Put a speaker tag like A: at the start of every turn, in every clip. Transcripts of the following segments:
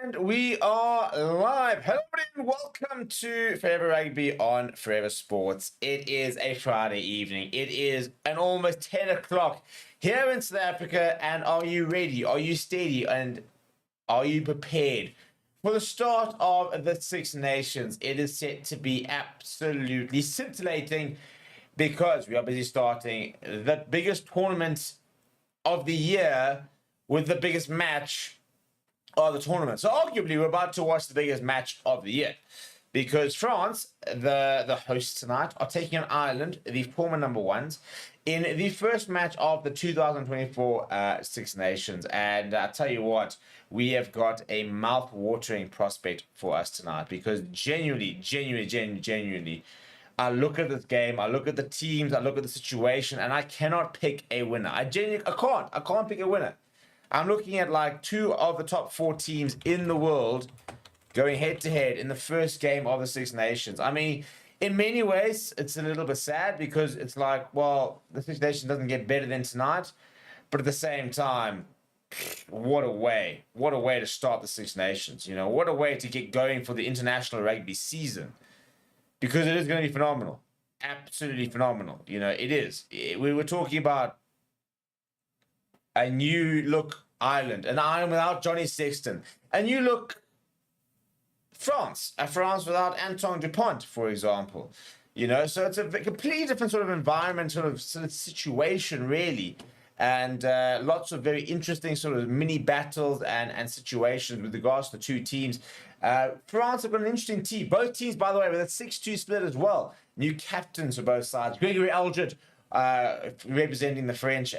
A: And we are live. Hello, and welcome to Forever Rugby on Forever Sports. It is a Friday evening. It is an almost 10 o'clock here in South Africa. And are you ready? Are you steady? And are you prepared for the start of the Six Nations? It is set to be absolutely scintillating because we are busy starting the biggest tournament of the year with the biggest match of the tournament. So arguably we're about to watch the biggest match of the year because France, the hosts tonight, are taking on Ireland, the former number ones, in the first match of the 2024 Six Nations. And I tell you what, we have got a mouth-watering prospect for us tonight because genuinely, I look at this game, I look at the teams, I look at the situation, and I cannot pick a winner. I can't pick a winner. I'm looking at like two of the top four teams in the world going head to head in the first game of the Six Nations. I mean, in many ways, it's a little bit sad because it's like, well, the Six Nations doesn't get better than tonight. But at the same time, what a way to start the Six Nations. You know, what a way to get going for the international rugby season. Because it is going to be phenomenal. Absolutely phenomenal. You know, it is. We were talking about a new look Ireland, an Ireland without Johnny Sexton, a new look France, a France without Antoine Dupont, for example. You know, so it's a completely different sort of environment, sort of situation, really. And lots of very interesting sort of mini battles and situations with regards to the two teams. France have got an interesting team. Both teams, by the way, with a 6-2 split as well. New captains for both sides. Gregory Alldritt representing the French.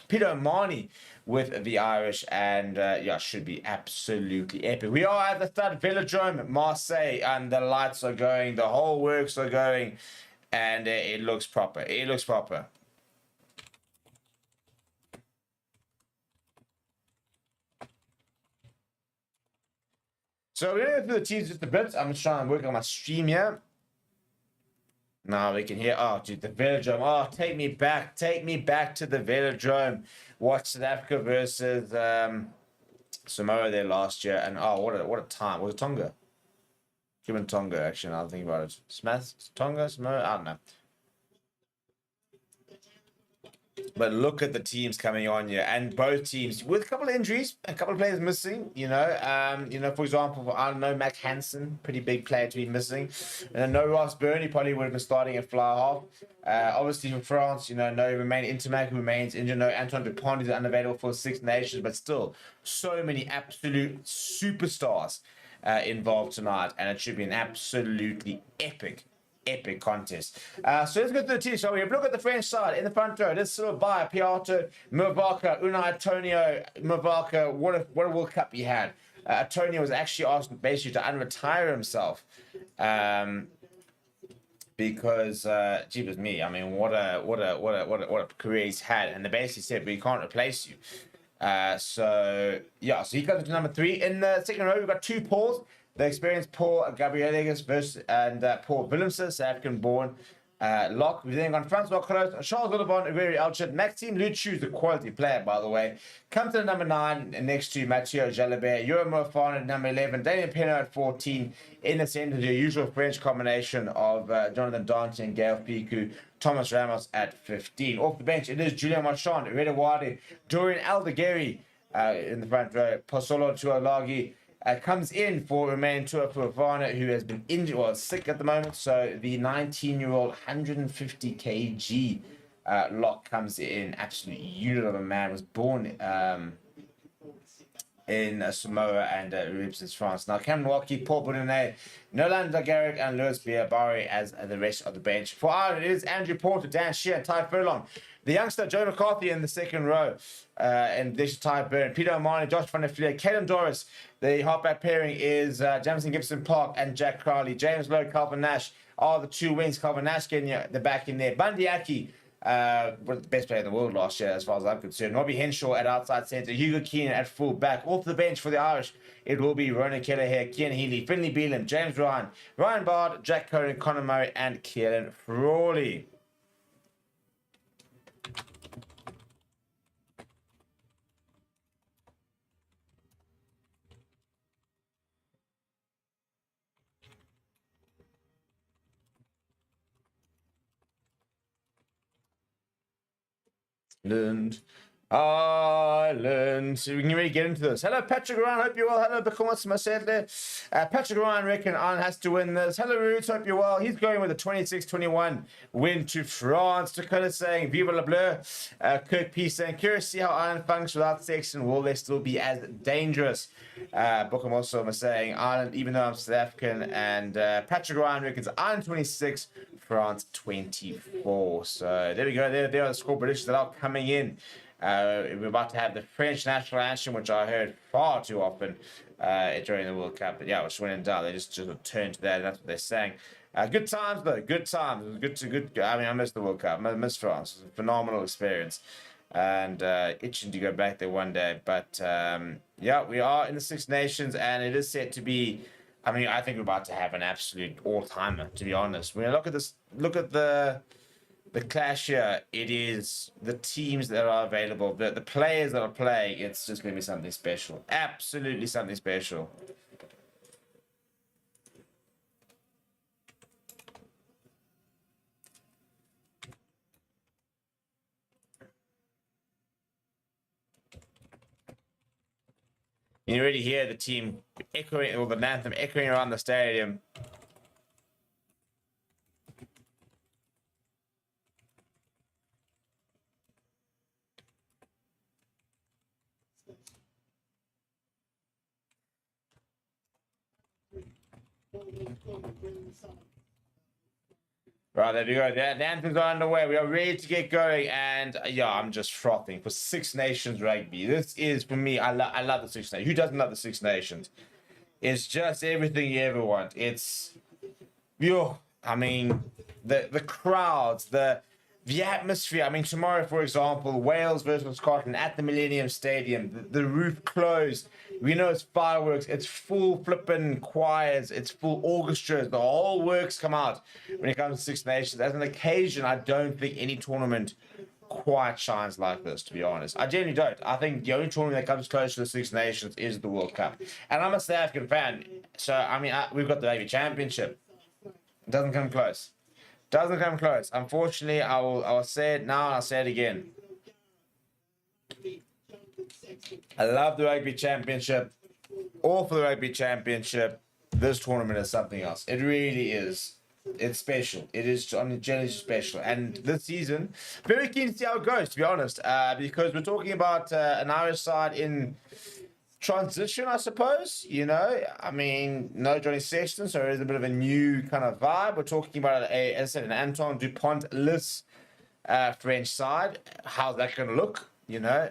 A: Peter O'Mahony with the Irish, and should be absolutely epic. We are at the Stade Velodrome, Marseille, and the lights are going, the whole works are going, and it looks proper. It looks proper. So we're going to go through the teams just a bit. I'm just trying to work on my stream here. Now we can hear, oh, dude, the Velodrome. Oh, take me back to the Velodrome. Watch South Africa versus Samoa there last year, and oh, what a time. Was it Tonga? Given Tonga, actually, now I think about it. Smith, Tonga, Samoa, I don't know. But look at the teams coming on here, and both teams with a couple of injuries, a couple of players missing. For example, I don't know, Mac Hansen, pretty big player to be missing, and no Ross Burney probably would have been starting at fly half. Obviously for France, no Romain Intermac who remains injured, no Antoine Dupont is unavailable for Six Nations, but still so many absolute superstars involved tonight, and it should be an absolutely epic contest. So let's go through the team. So we have a look at the French side in the front row. This is Silva, Piatto, Mavaka, Unai Antonio, Mavaka. What a World Cup he had. Antonio was actually asked basically to unretire himself because jeepers me. I mean, what a career he's had, and they basically said we can't replace you. So he comes to number 3 in the second row. We've got two Pauls. The experienced Paul Gabrielegas versus and Paul Willemse, South African-born lock. We've then gone Francois Close, Charles Willebon, Gregory Alldritt, Maxime Luchu is a quality player, by the way. Come to the number 9 next to Mathieu Jalabert, Euro Mofan at number 11, Damien Penaud at 14. In the centre, the usual French combination of Jonathan Dante and Gael Ficou, Thomas Ramos at 15. Off the bench, it is Julian Marchand, Reda Wade, Dorian Aldegheri in the front row, Posolo Tuolagi. Comes in for Romain Tuapuvana, who has been injured, sick at the moment. So the 19-year-old 150 kg lock comes in. Absolute unit of a man. Was born in Samoa and represents France. Now, Cameron Walkie, Paul Boudinet, Nolan Garrick, and Louis Biabari as the rest of the bench. For Ireland, it is Andrew Porter, Dan Shear, and Ty Furlong. The youngster, Joe McCarthy, in the second row. And this Ty Byrne, Peter O'Mahony, Josh Van der Fleer, Caden Doris. The halfback pairing is Jamison Gibson Park and Jack Crowley. James Lowe, Calvin Nash are the two wings. Calvin Nash getting the back in there. Bundy Aki, one of the best player in the world last year, as far as I'm concerned. Robbie Henshaw at outside centre. Hugo Keenan at full back. Off the bench for the Irish, it will be Ronan Kelleher, Kian Healy, Finley Beelum, James Ryan, Ryan Bard, Jack Cohen, Conor Murray, and Kieran Frawley. Ireland. So we can really get into this. Hello, Patrick Ryan. Hope you're well. Hello, Bekomas Masedle. Patrick Ryan reckon Ireland has to win this. Hello, Roots. Hope you're well. He's going with a 26-21 win to France. Dakota saying, Viva la Bleu. Kirk P saying, curious to see how Ireland functions without Sexton. Will they still be as dangerous? Bookham also saying, Ireland, even though I'm South African. And Patrick Ryan reckons Ireland 26, France 24. So there we go. There are the score predictions that are coming in. We're about to have the French national anthem, which I heard far too often during the World Cup. But yeah, which when in doubt, they just turned to that, and that's what they're saying. Good times though, good times. It was good. I mean, I missed the World Cup. I missed France. It was a phenomenal experience, and itching to go back there one day. But yeah, we are in the Six Nations, and it is set to be. I mean, I think we're about to have an absolute all-timer. To be honest, when you look at this, look at the clash here. It is the teams that are available, the players that are playing. It's just going to be something special. Absolutely something special. You already hear the team echoing, or the anthem echoing around the stadium. Right, there we go. The anthems are underway. We are ready to get going, and yeah, I'm just frothing for Six Nations rugby. This is, for me, I love the Six Nations. Who doesn't love the Six Nations? It's just everything you ever want. It's, I mean, the crowds, the atmosphere. I mean, tomorrow, for example, Wales versus Scotland at the Millennium Stadium. The roof closed. We know it's fireworks. It's full flipping choirs. It's full orchestras. The whole works come out when it comes to Six Nations. As an occasion, I don't think any tournament quite shines like this, to be honest. I genuinely don't. I think the only tournament that comes close to the Six Nations is the World Cup. And I'm a South African fan. So, I mean, we've got the Rugby Championship. It doesn't come close. Doesn't come close. Unfortunately, I will say it now and I'll say it again. I love the Rugby Championship. All for the Rugby Championship. This tournament is something else. It really is. It's special. It is generally special. And this season, very keen to see how it goes, to be honest. Because we're talking about an Irish side in transition, I suppose. You know, I mean, no Johnny Sexton, so it is a bit of a new kind of vibe. We're talking about, as I said, an Antoine Dupont-Lys French side. How's that going to look? You know,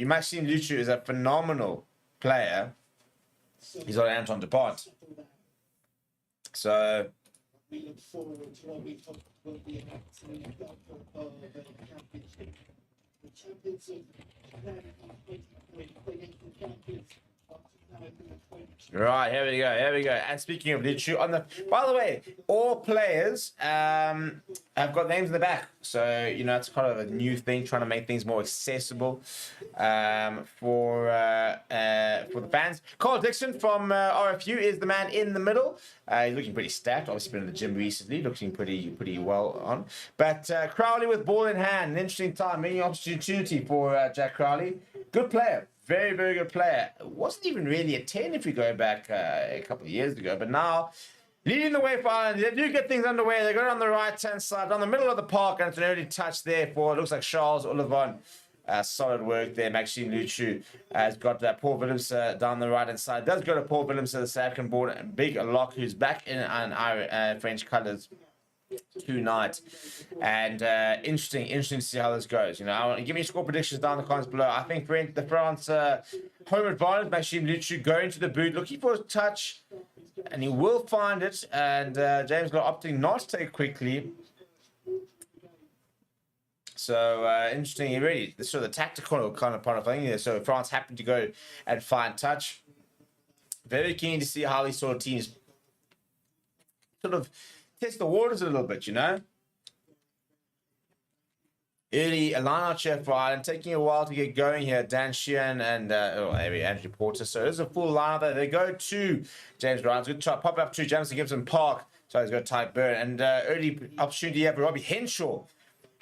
A: Maxime Luchu is a phenomenal player. He's got Antoine Dupont. So we look forward to what we thought will be an excellent outcome of the championship. The champions of champions. Right, here we go. And speaking of Luchu, by the way, all players have got names in the back. So, you know, it's kind of a new thing, trying to make things more accessible for the fans. Carl Dixon from RFU is the man in the middle. He's looking pretty stacked. Obviously been in the gym recently, looking pretty well on. But Crowley with ball in hand, an interesting time, many opportunity for Jack Crowley. Good player. Very, very good player. Wasn't even really a 10 if we go back a couple of years ago. But now, leading the way for Ireland. They do get things underway. They go on the right-hand side, down the middle of the park, and it's an early touch there for, it looks like Charles Olivon. Solid work there. Maxime Luchu has got Paul Willems down the right-hand side. Does go to Paul Willems, the South African born big lock, who's back in French colours tonight. And interesting to see how this goes. You know, give me score predictions down in the comments below. I think the France home advantage, Maxime Luchu going to the boot, looking for a touch, and he will find it. And James Law opting not to take quickly. So interesting, really, the sort of the tactical kind of part of thing here. So France happened to go and find touch. Very keen to see how these sort of teams sort of test the waters a little bit, you know. Early line-out check for Ireland, taking a while to get going here. Dan Sheehan and Andrew Porter. So there's a full line-out there. They go to James Ryan's. Good try, pop up to Jamison Gibson Park. So he's got Ty Byrne. And early opportunity here for Robbie Henshaw.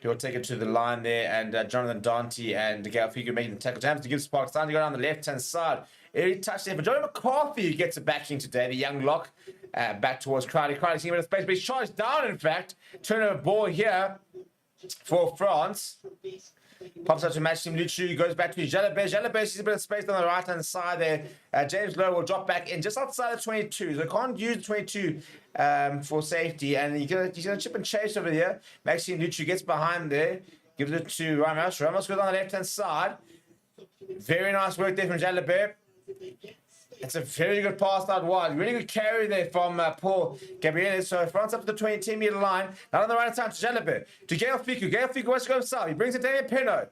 A: He'll take it to the line there, and Jonathan Dante and Galfigo making the tackle. James to give Sparks time to go down the left-hand side. Early touch there for Johnny McCarthy, who gets it backing today. The young lock back towards Crowley. Crowley seeing a bit of space, but he's charged down, in fact. Turnover ball here for France. Pops up to match team Luchu, goes back to Jalabert. Jalabert sees a bit of space on the right-hand side there. James Lowe will drop back in just outside the 22. So can't use the 22 for safety. And he's going to chip and chase over here. Maxime Luchu gets behind there. Gives it to Ramos. Ramos goes on the left-hand side. Very nice work there from Jalabert. It's a very good pass out wide. Really good carry there from Paul Gabriel. So France up to the 10-meter line. Now on the right side to Jalabert. To Gael Fiku. Gael Fiku wants to go himself. He brings it down to Peno.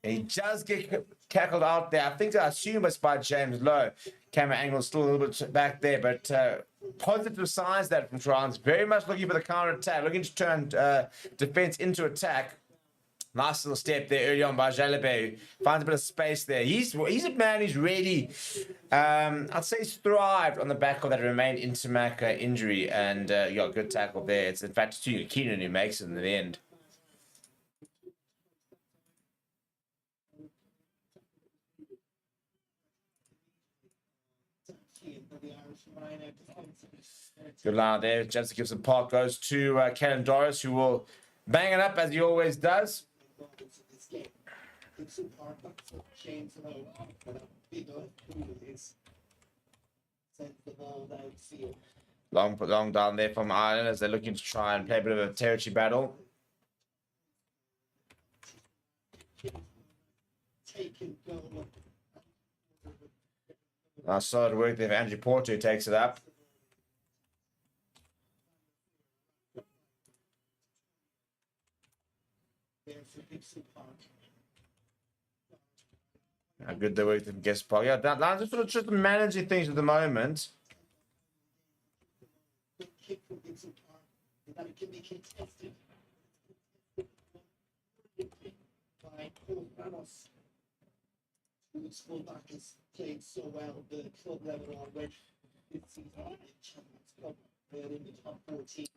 A: And he does get tackled out there. I assume it's by James Lowe. Camera angle is still a little bit back there. But positive signs that from France. Very much looking for the counter attack. Looking to turn defense into attack. Nice little step there early on by Jalabert. Finds a bit of space there. He's a man who's really, I'd say he's thrived on the back of that remained Intermac injury. And you got a good tackle there. It's in fact Tuna Keenan who makes it in the end. Good line there. Jefferson Gibson Park goes to Kellen Doris, who will bang it up as he always does. Long down there from Ireland as they're looking to try and play a bit of a territory battle. Nice solid work there for Andrew Porter, who takes it up. How good they work from Guest Park. Yeah, that's just sort of just managing things at the moment. Played so well the club level already.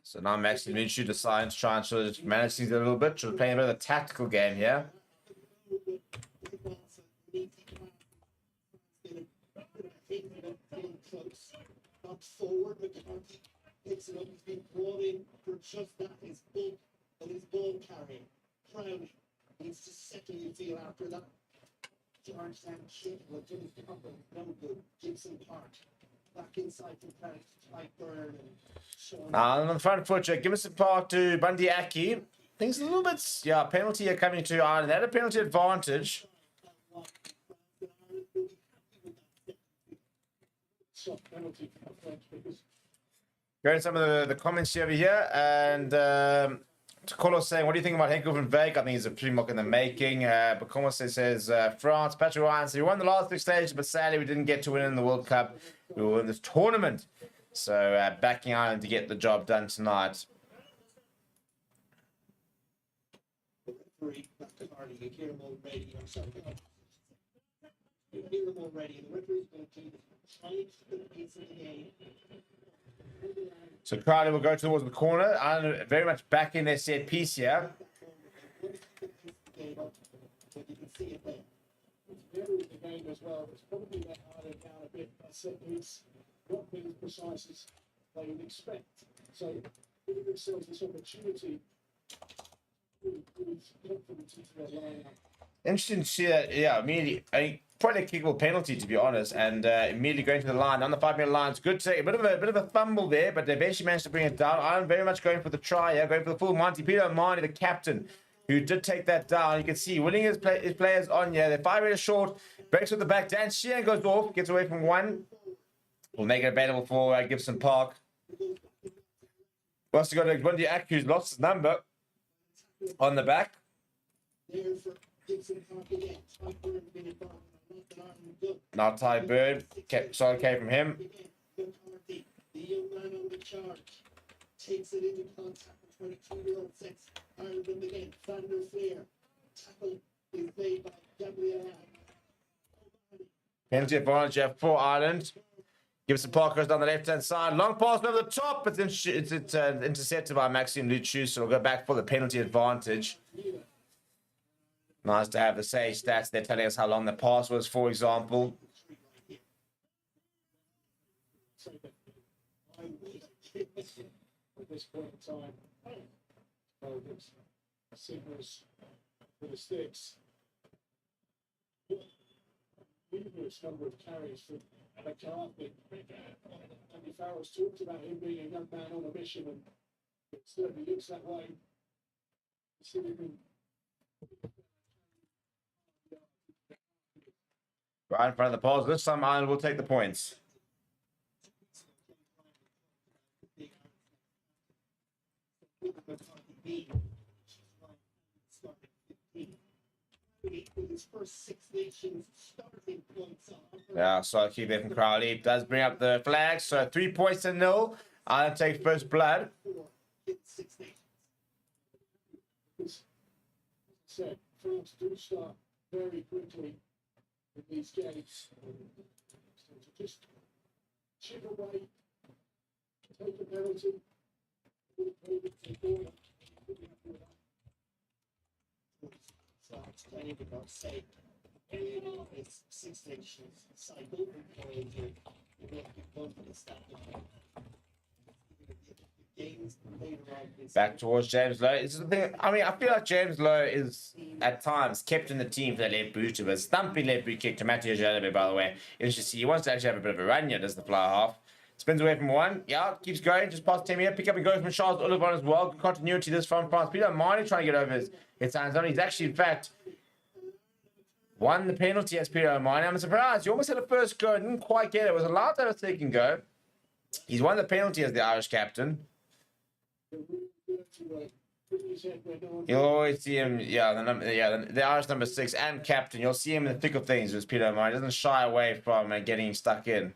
A: So now Max Minshew decides to try and sort of manage things a little bit, sort of playing a bit of a tactical game here. Forward, McCarthy picks it up. He's been brought in for just that. His ball carrying. Crowley needs to settle his deal after that. Georgetown shit. Well, Jimmy's couple. No good. Gibson Park. Back inside from Parrish to Tyburn and Sean. On the front foot, Gibson Park to Bundy Aki. Things a little bit, yeah, penalty are coming to Ireland. They had a penalty advantage. Going to some of the comments over here, and Carlos saying, "What do you think about Henkel van Veek?" I think he's a pretty much in the making. But Carlos says, "France, Patrick Ryan. So we won the last 6 stages, but sadly we didn't get to win in the World Cup. We will win this tournament. So backing Ireland to get the job done tonight." So Crowley will go towards the corner. Ireland very much back in their set piece here. Interesting to see that, yeah, immediately, probably a kickable penalty to be honest, and immediately going to the line, on the 5-meter line. It's good to take a bit of a fumble there, but they eventually managed to bring it down. Ireland very much going for the try here, going for the full Monty. Peter O'Mahony, the captain, who did take that down. You can see winning his players on here. They're 5 meters short, breaks with the back. Dan Sheehan goes off, gets away from one. We'll make it available for Gibson Park. Also got Bundy Ak, who's lost his number on the back. Now Tyburn, solid K from him. The young man on the charge takes it into contact with 22-year-old six. Ireland again, Van der Fleer. Tackle is made by Gabriel. Penalty advantage for Ireland. Gibson Park goes down the left-hand side. Long pass over the top. It's intercepted by Maxime Luciu, so it'll go back for the penalty advantage. Nice to have the sage stats. They're telling us how long the pass was, for example.
B: At this point in time, signals for the sticks. Numerous number of carries from McCarthy. Andy Farrell's talked about him being a young man on a mission, and it certainly looks that way.
A: Right in front of the poles. This time Ireland will take the points. Yeah, so keep it from Crowley. Does bring up the flag. So 3 points to 0. Ireland take first blood.
B: Said France do start very quickly in these games. So to just chip away, take a penalty.
A: Back towards James Lowe. This is the thing. I mean, I feel like James Lowe is at times kept in the team for that left boot, but stumping left boot kick to Mathieu Jalabert, by the way. Interesting. He wants to actually have a bit of a run here, does the fly half. Spins away from one. Yeah, keeps going. Just past 10 here. Pick up and go from Charles Oliver as well. Good continuity this from France. Peter O'Mahony trying to get over his hands on. He's actually, in fact, won the penalty as Peter O'Mahony. I'm surprised. He almost had a first go. Didn't quite get it. It was allowed to have a second go. He's won the penalty as the Irish captain. You'll always see him, the Irish number 6 and captain. You'll see him in the thick of things with Peter O'Mahony. He doesn't shy away from getting stuck in.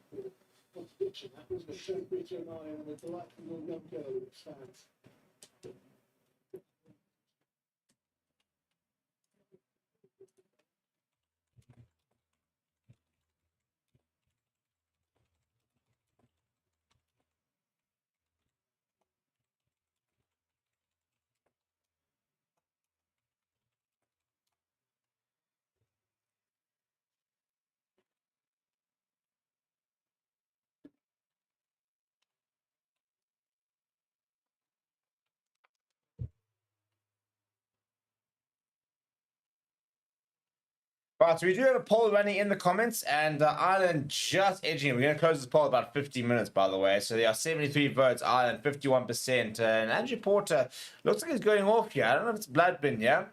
A: Right, so we do have a poll running in the comments, and Ireland just edging it. We're going to close this poll about 50 minutes, by the way. So there are 73 votes, Ireland 51%. And Andrew Porter looks like he's going off here. I don't know if it's blood bin here.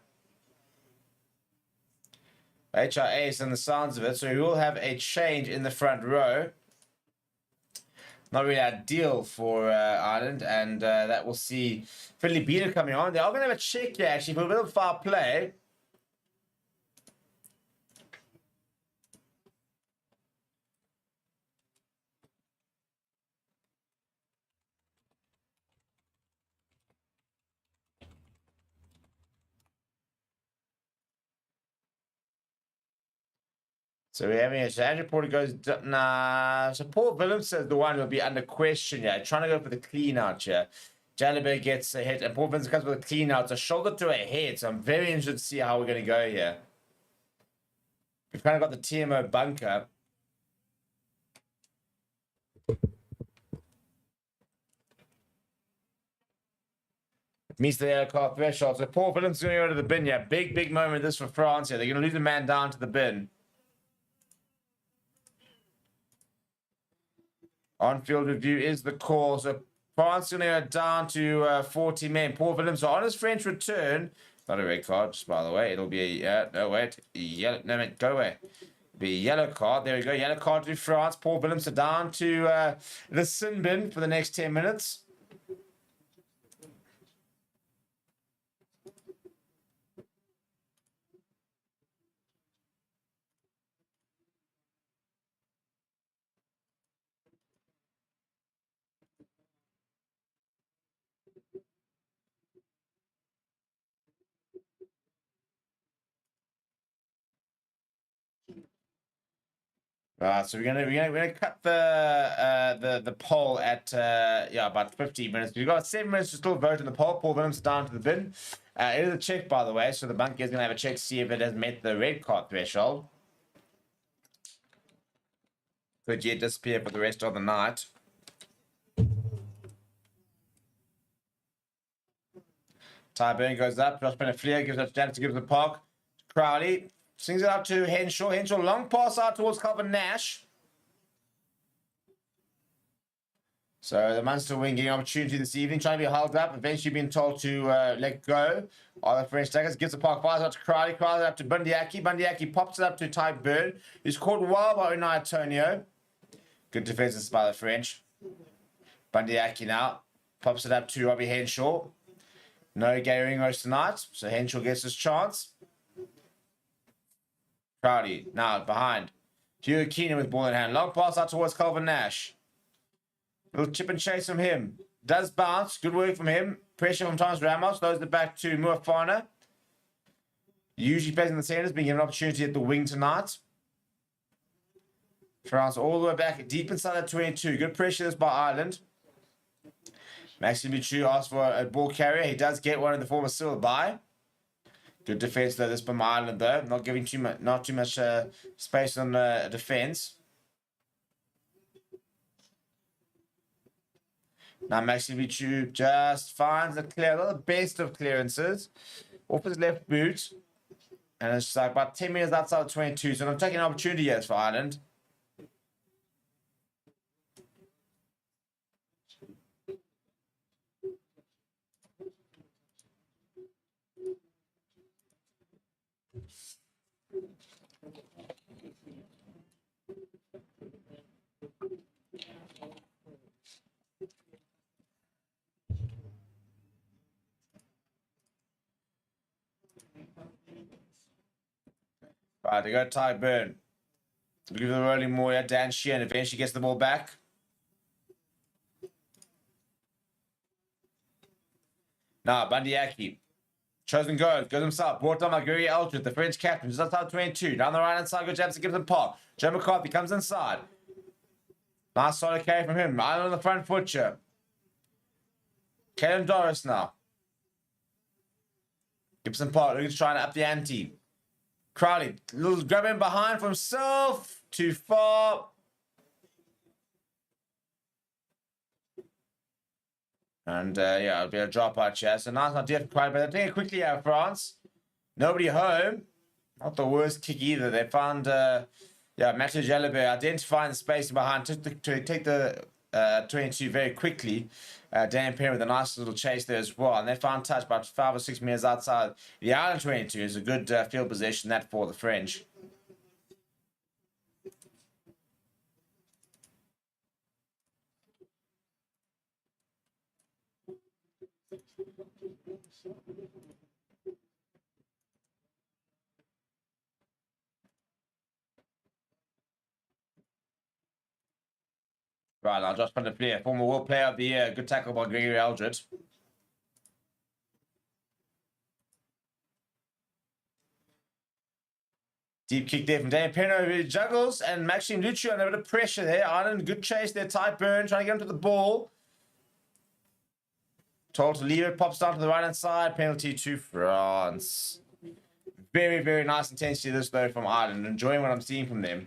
A: HRA is in the sounds of it, so we will have a change in the front row. Not really ideal for Ireland, and that will see Filipino coming on. They are going to have a check here, actually, for a bit of foul play. So we're having a Andrew Porter goes, nah. So Paul Willems is the one who'll be under question here. Trying to go for the clean out here. Jalabert gets a hit, and Paul Willems comes with a clean out. So shoulder to a head. So I'm very interested to see how we're going to go here. We've kind of got the TMO bunker. It meets the yellow card threshold. So Paul Willems is going to go to the bin here. Big moment this for France here. They're going to lose a man down to the bin. On-field review is the call. So France going to go down to 40 men. Paul Willems on his French return. Not a red card, just by the way. It'll be a, no, wait. Yellow, no, man, go away. It'll be a yellow card. There we go. Yellow card to France. Paul Willems down to the sin bin for the next 10 minutes. So we're gonna cut the poll at about 15 minutes. We've got 7 minutes to still vote in the poll. Paul Williams down to the bin. It is a check, by the way, so the bunker is gonna have a check to see if it has met the red card threshold. Could yet disappear for the rest of the night. Tyburn goes up. Josh Beneflea gives it to Janet to give the park. Crowley swings it out to Henshaw. Henshaw long pass out towards Calvin Nash. So the Munster wing getting opportunity this evening, trying to be held up, eventually being told to let go. All the French Daggers gives the park, fires out to Crowley, Crowley up to Bundyaki. Bundyaki pops it up to Tyburn, who's caught well by Unai Antonio. Good defenses by the French. Bundyaki now pops it up to Robbie Henshaw. No Gary Ringos tonight, so Henshaw gets his chance. Crowley now behind. Hugh Keenan with ball in hand. Long pass out towards Calvin Nash. Little chip and chase from him. Does bounce. Good work from him. Pressure from Thomas Ramos. Throws it back to Muafana. Usually plays in the centres, being given an opportunity at the wing tonight. France all the way back, deep inside the 22. Good pressure this by Ireland. Maxime Michu asks for a ball carrier. He does get one in the form of Silverby. Good defense though, this from Ireland though. Not giving not too much space on defense. Now Maxime Michu just finds the clear. Not the best of clearances. Off his left boot. And it's like about 10 meters outside the 22. So I'm taking an opportunity here for Ireland. Right, they go Tyburn. Give the rolling Moya. Dan Sheehan eventually gets the ball back. Now, Bundyaki. Chosen goes himself. Brought down by Currie Eldred, the French captain. Just outside 22. Down the right hand side, goes Jabs gives him Park. Joe McCarthy comes inside. Nice solid carry from him. Right on the front foot here. Caelan Doris now. Gibson Park looking to try and up the ante. Crowley, little grab him behind for himself. Too far. And it'll be a dropout here. So nice idea for Crowley, but they're doing it quickly out of France. Nobody home. Not the worst kick either. They found Mathieu Jalabert identifying the space behind to take the 22 very quickly. Dan Perry with a nice little chase there as well. And they found touch about 5 or 6 meters outside the Ireland 22. Is a good field possession that for the French. Right, now Josh Beneflea, former World Player of the Year. Good tackle by Gregory Eldred. Deep kick there from Dan Peno, who juggles, and Maxime Luciu under a bit of pressure there. Ireland, good chase there. Tyburn trying to get onto the ball. Told to leave it, pops down to the right hand side. Penalty to France. Very, very nice intensity this though from Ireland. Enjoying what I'm seeing from them.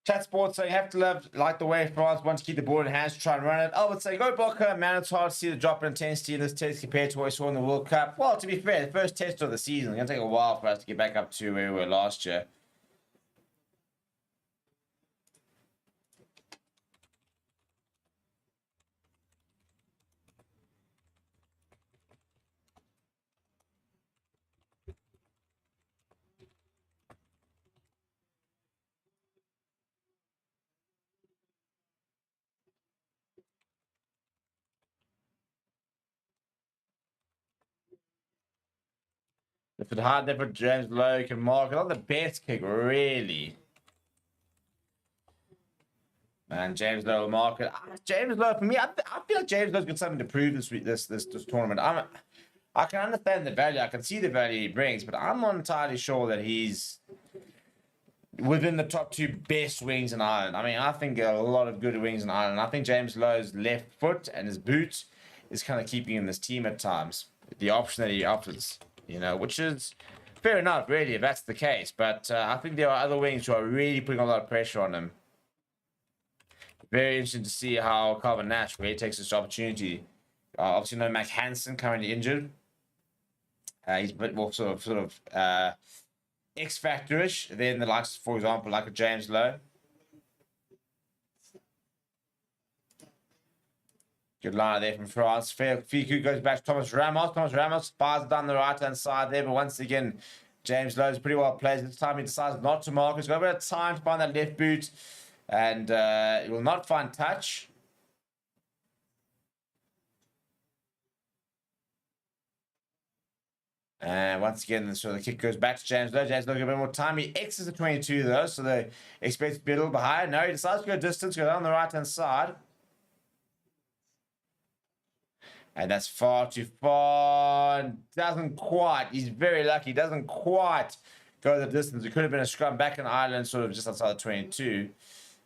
A: Chat Sports saying, have to like the way France wants to keep the ball in hands to try and run it. I would say go Boca. Man, it's hard to see the drop in intensity in this test compared to what we saw in the World Cup. Well, to be fair, the first test of the season. It's going to take a while for us to get back up to where we were last year. If it hard there for James Lowe can mark it. Not the best kick, really. And James Lowe will mark it. James Lowe, for me, I feel like James Lowe's got something to prove this tournament. I can understand the value. I can see the value he brings, but I'm not entirely sure that he's within the top 2 best wings in Ireland. I mean, I think a lot of good wings in Ireland. I think James Lowe's left foot and his boot is kind of keeping him this team at times. The option that he offers, which is fair enough, really, if that's the case. But I think there are other wings who are really putting a lot of pressure on him. Very interesting to see how Calvin Nash really takes this opportunity. Obviously, no Mac Hansen currently injured. He's a bit more sort of X-factor-ish than the likes, for example, like a James Lowe. Good line there from France. Fiku goes back to Thomas Ramos. Thomas Ramos fires down the right-hand side there, but once again, James Lowe's pretty well placed. This time he decides not to mark. He's got a bit of time to find that left boot, and he will not find touch. And once again, so the kick goes back to James Lowe. James Lowe got a bit more time. He exits the 22 though, so they expect to be a little behind. No, he decides to go distance, go down the right-hand side. And that's far too far. Doesn't quite. He's very lucky. Doesn't quite go the distance. It could have been a scrum back in Ireland, sort of just outside the 22.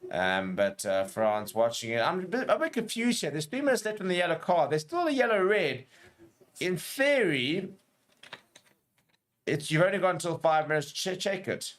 A: But France watching it. I'm a bit confused here. There's 3 minutes left on the yellow card. There's still a yellow-red. In theory, you've only got until 5 minutes to check it.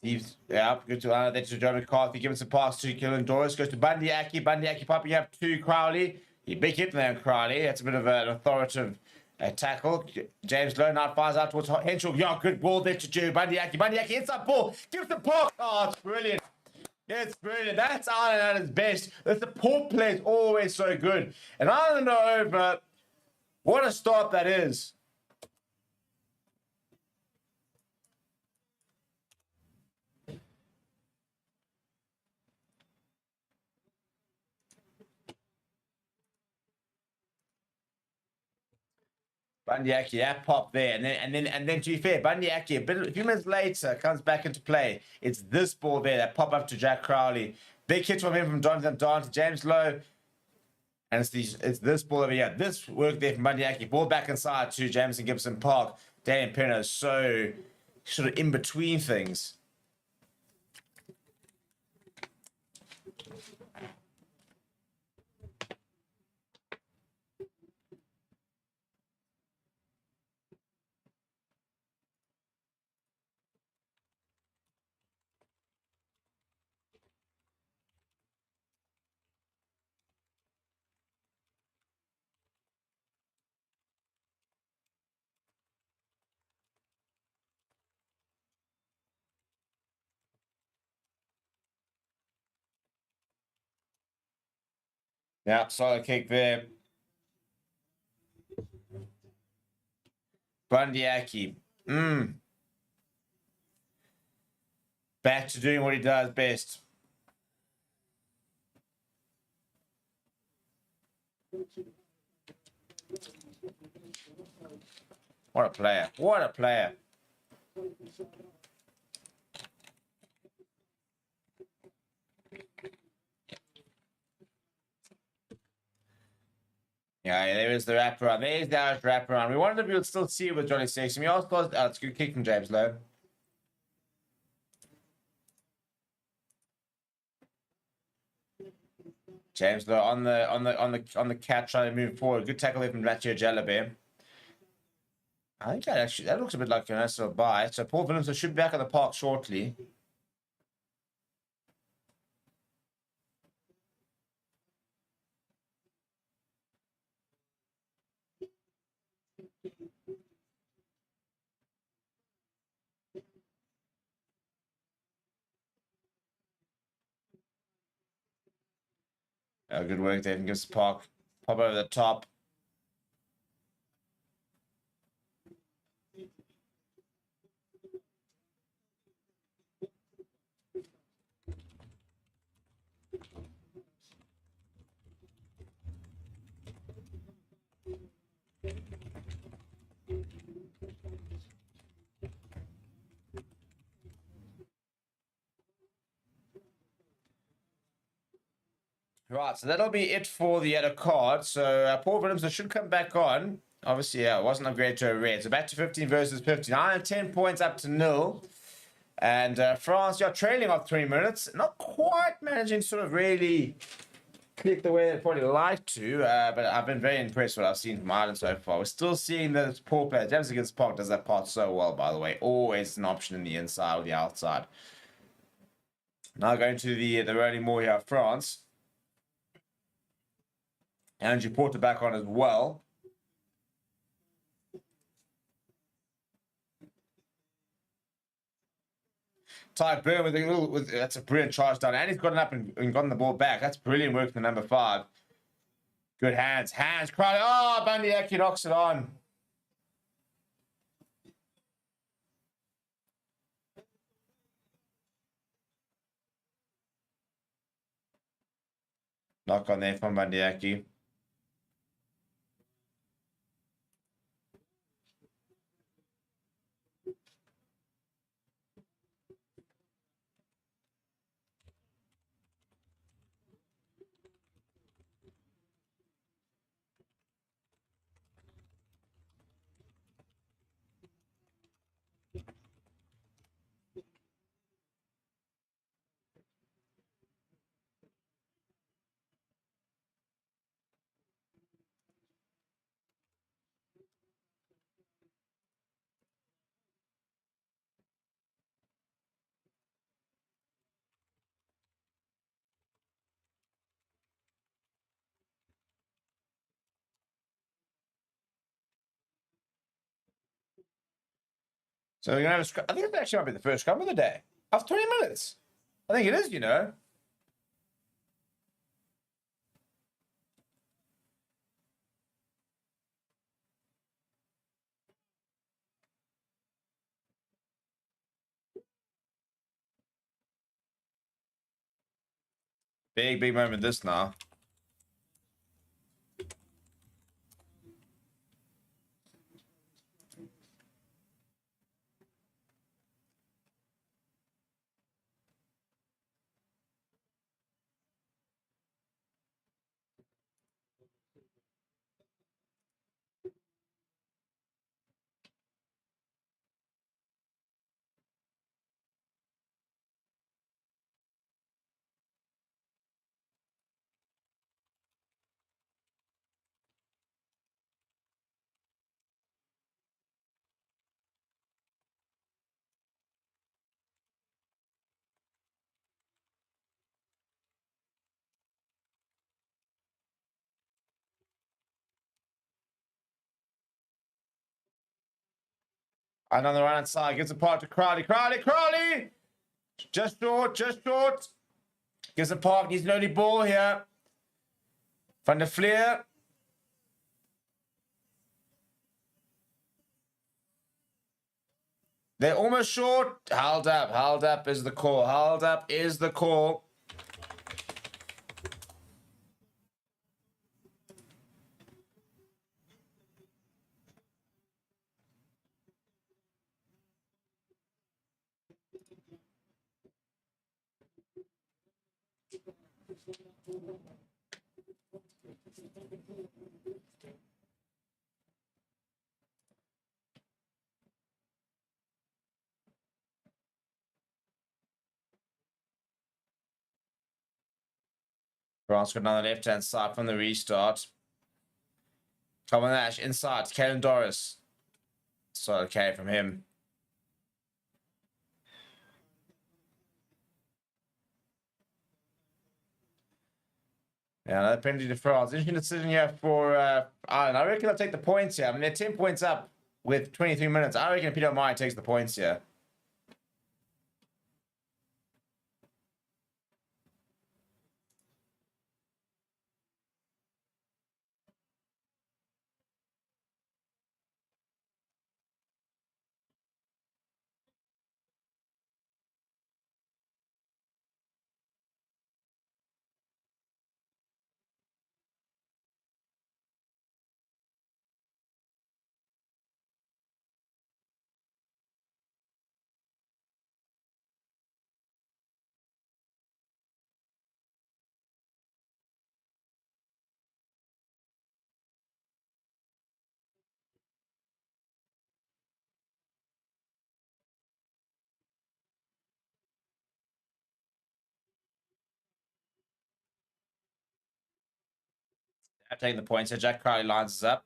A: He's good to then to John McCarthy, giving some pass to Killen Doris, goes to Bundy Aki popping up to Crowley. He big hit there on Crowley. That's a bit of an authoritative tackle. James Lowe now fires out towards Henshaw. Yeah, good ball there to Joe Bundy Aki inside ball, gives the puck. Oh, it's brilliant. It's brilliant. That's Ireland at its best. The support play is always so good. And Ireland are over. What a start that is. Bandiaki, that pop there, and then to be fair, Bandiaki a few minutes later comes back into play. It's this ball there that pop up to Jack Crowley. Big hit from him from Jonathan Don to James Lowe. And it's this ball over here. This work there from Bandiaki. Ball back inside to Jameson Gibson Park. Daniel Penno is so sort of in between things. Yeah, solid kick there. Bandiaki. Back to doing what he does best. What a player. What a player. Yeah, there is the wraparound. There's the Irish wraparound. We wondered if we would still see it with Johnny Sexton. We also thought, it's a good kick from James Lowe. James Lowe on the catch trying to move forward. Good tackle there from Ratio Jalabert. I think that looks a bit like a nice little bite. So Paul Williams should be back at the park shortly. Good work there. Gives the park pop over the top. Right, so that'll be it for the yellow card. So Paul Williams should come back on. Obviously, yeah, it wasn't a great to a red. So back to 15 versus 59 and 10 points up to 0. And France, yeah, trailing off 20 minutes. Not quite managing to sort of really click the way they probably like to. But I've been very impressed with what I've seen from Ireland so far. We're still seeing those poor players. James against Park does that part so well, by the way. Always an option in the inside or the outside. Now going to the rolling more here, France. Andrew Porter back on as well. Ty Burn that's a brilliant charge down, and he's gotten up and gotten the ball back. That's brilliant work from the number 5. Good hands, Crowley. Oh, Bandiaki knocks it on. Knock on there from Bandiaki. So we're gonna have a scrum. I think it actually might be the first scrum of the day. After 20 minutes. I think it is, you know. Big moment this now. And on the right hand side, gives the part to Crowley. Crowley! Just short. Gives the park, needs an early ball here. Van der Fleer. They're almost short. Held up is the call. France got on the left-hand side from the restart. Come on, Ash, inside. Kalen Doris. So okay from him. Yeah, another penalty to France. Interesting decision here for Ireland. I reckon they'll take the points here. I mean, they're 10 points up with 23 minutes. I reckon Peter O'Mahony takes the points here. They're taking the points here. Jack Currie lines us up.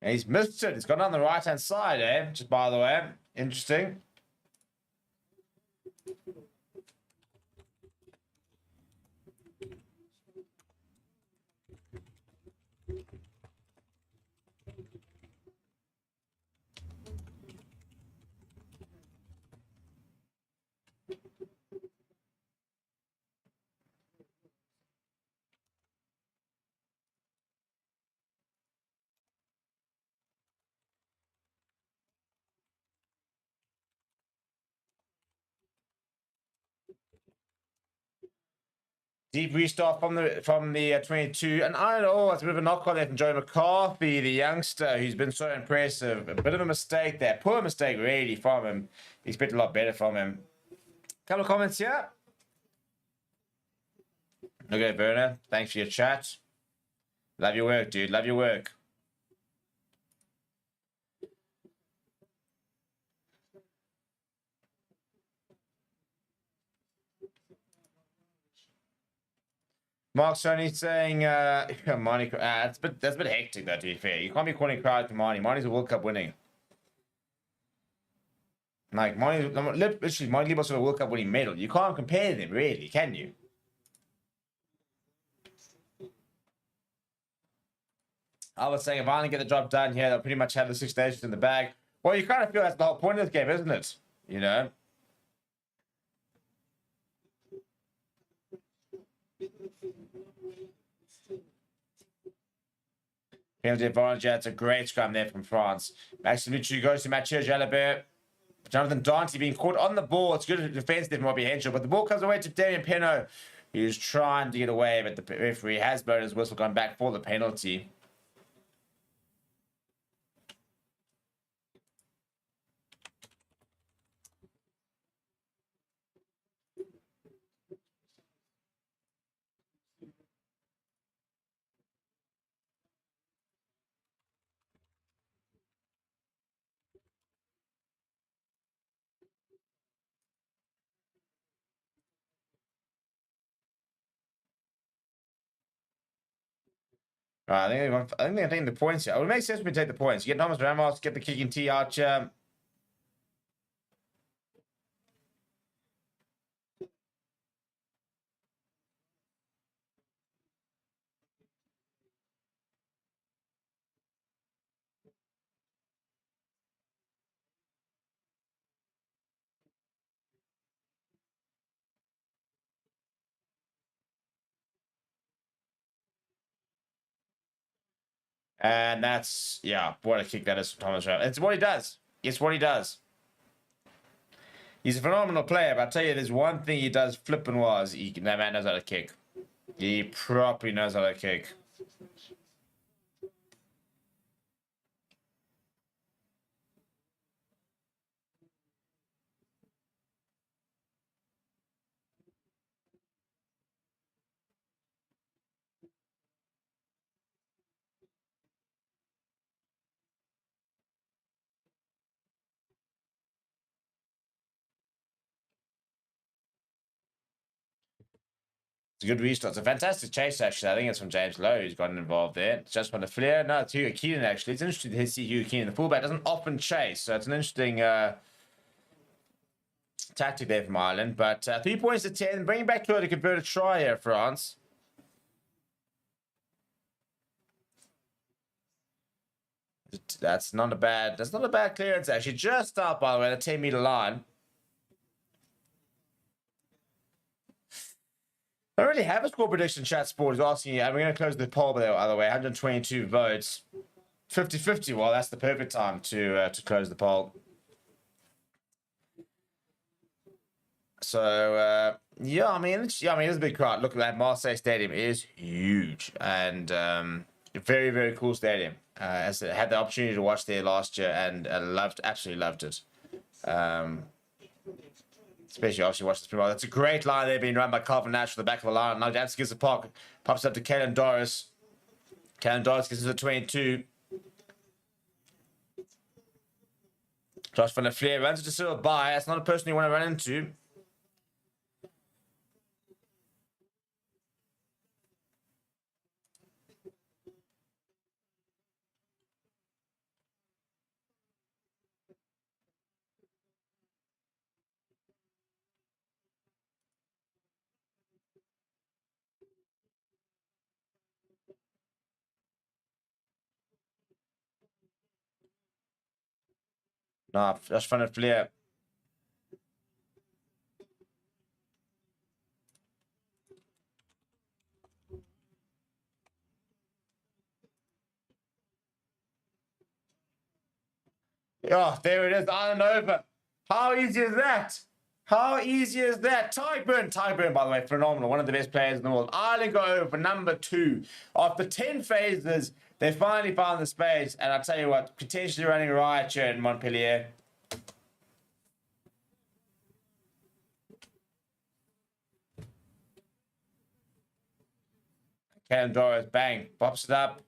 A: And he's missed it. He's gone on the right-hand side, eh? Just by the way. Interesting. Deep restart from the 22, and I don't know, it's a bit of a knock on there from Joe McCarthy, the youngster who's been so impressive. A bit of a mistake there, poor mistake really from him. Expect a lot better from him. Couple of comments here. Okay, Werner, thanks for your chat. Love your work, dude. Love your work. Mark Sony saying, Marnie, that's a bit hectic though, to be fair. You can't be calling crowd to Marnie. Marnie's a World Cup winning. Like, Marnie, literally, Marnie Libas got a World Cup winning medal. You can't compare them, really, can you? I was saying, if Ireland get the job done here, they'll pretty much have the 6 nations in the bag. Well, you kind of feel that's the whole point of this game, isn't it? You know? Penalty advantage. It's a great scrum there from France. Maxime Luchu goes to Mathieu Jalabert. Jonathan Dante being caught on the ball. It's good defense there from Robbie Henshaw, but the ball comes away to Damien Penaud, who's trying to get away, but the referee has blown his whistle, gone back for the penalty. I think they're taking the points here. It would make sense if we take the points. You get Thomas Ramos, get the kicking T Archer. And that's, yeah, what a kick that is from Thomas Ramos. It's what he does. It's what he does. He's a phenomenal player, but I tell you, there's one thing he does flipping was that man knows how to kick. He properly knows how to kick. It's a good restart. It's a fantastic chase, actually. I think it's from James Lowe who's gotten involved there. It's just from a flare. No, it's Hugo Keenan, actually. It's interesting to see Hugo Keenan. The fullback doesn't often chase, so it's an interesting tactic there from Ireland. But 3 points to 10. Bringing back to it to convert a try here, France. That's not a bad clearance, actually. Just out, by the way, the 10-meter line. I don't really have a score prediction, chat sport is asking you. And we're going to close the poll, by the way. 122 votes. 50-50. Well, that's the perfect time to close the poll. So, yeah, I mean, it's a big crowd. Look at that. Marseille Stadium is huge. And very, very cool stadium. As I had the opportunity to watch there last year and absolutely loved it. Especially obviously watch this pre-roll. That's a great line there being run by Calvin Nash for the back of the line. Now Dancy gives the park, pops up to Kalen Doris. Kalen Doris gets into the 22. Josh van der Fleer runs into Cyril by. That's not a person you want to run into. No, Josh van der Fleer. Oh, there it is. Ireland over. How easy is that? How easy is that? Tyburn, by the way, phenomenal. One of the best players in the world. Ireland go over for number 2. After 10 phases, they finally found the space. And I'll tell you what, potentially running a riot here in Montpellier. Cam Doris, bang, pops it up.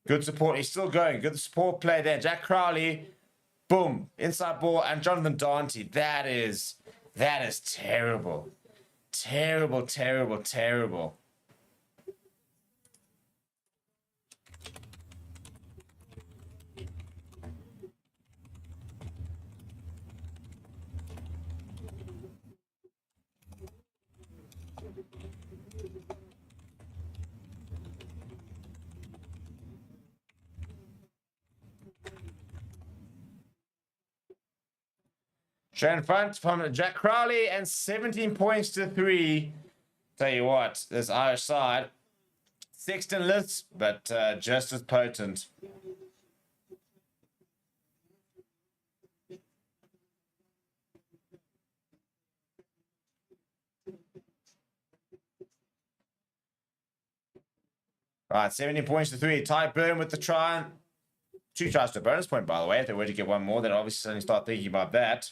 A: Good support. He's still going. Good support play there. Jack Crowley, boom, inside ball, and Jonathan Dante. That is terrible. Terrible, terrible, terrible. Straight in front from Jack Crowley and 17 points to 3. Tell you what, this Irish side, Sextonless, but just as potent. Right, 17 points to 3. Tyburn with the try. 2 tries to a bonus point, by the way. If they were to get one more, then obviously suddenly start thinking about that.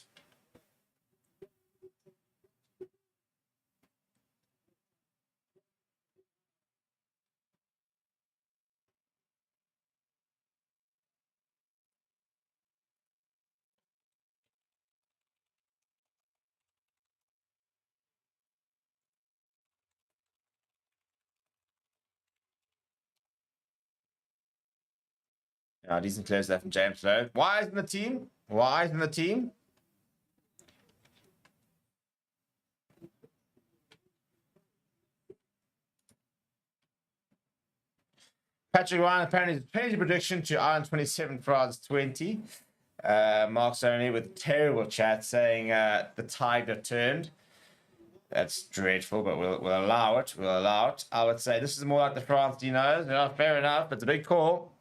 A: Decent close there from James Lowe. Why isn't the team? Patrick Ryan apparently changed the prediction to Ireland 27, France 20. Mark's only with terrible chat saying the tide have turned. That's dreadful, but we'll allow it. We'll allow it. I would say this is more like the France Dinos. Yeah, fair enough, but it's a big call.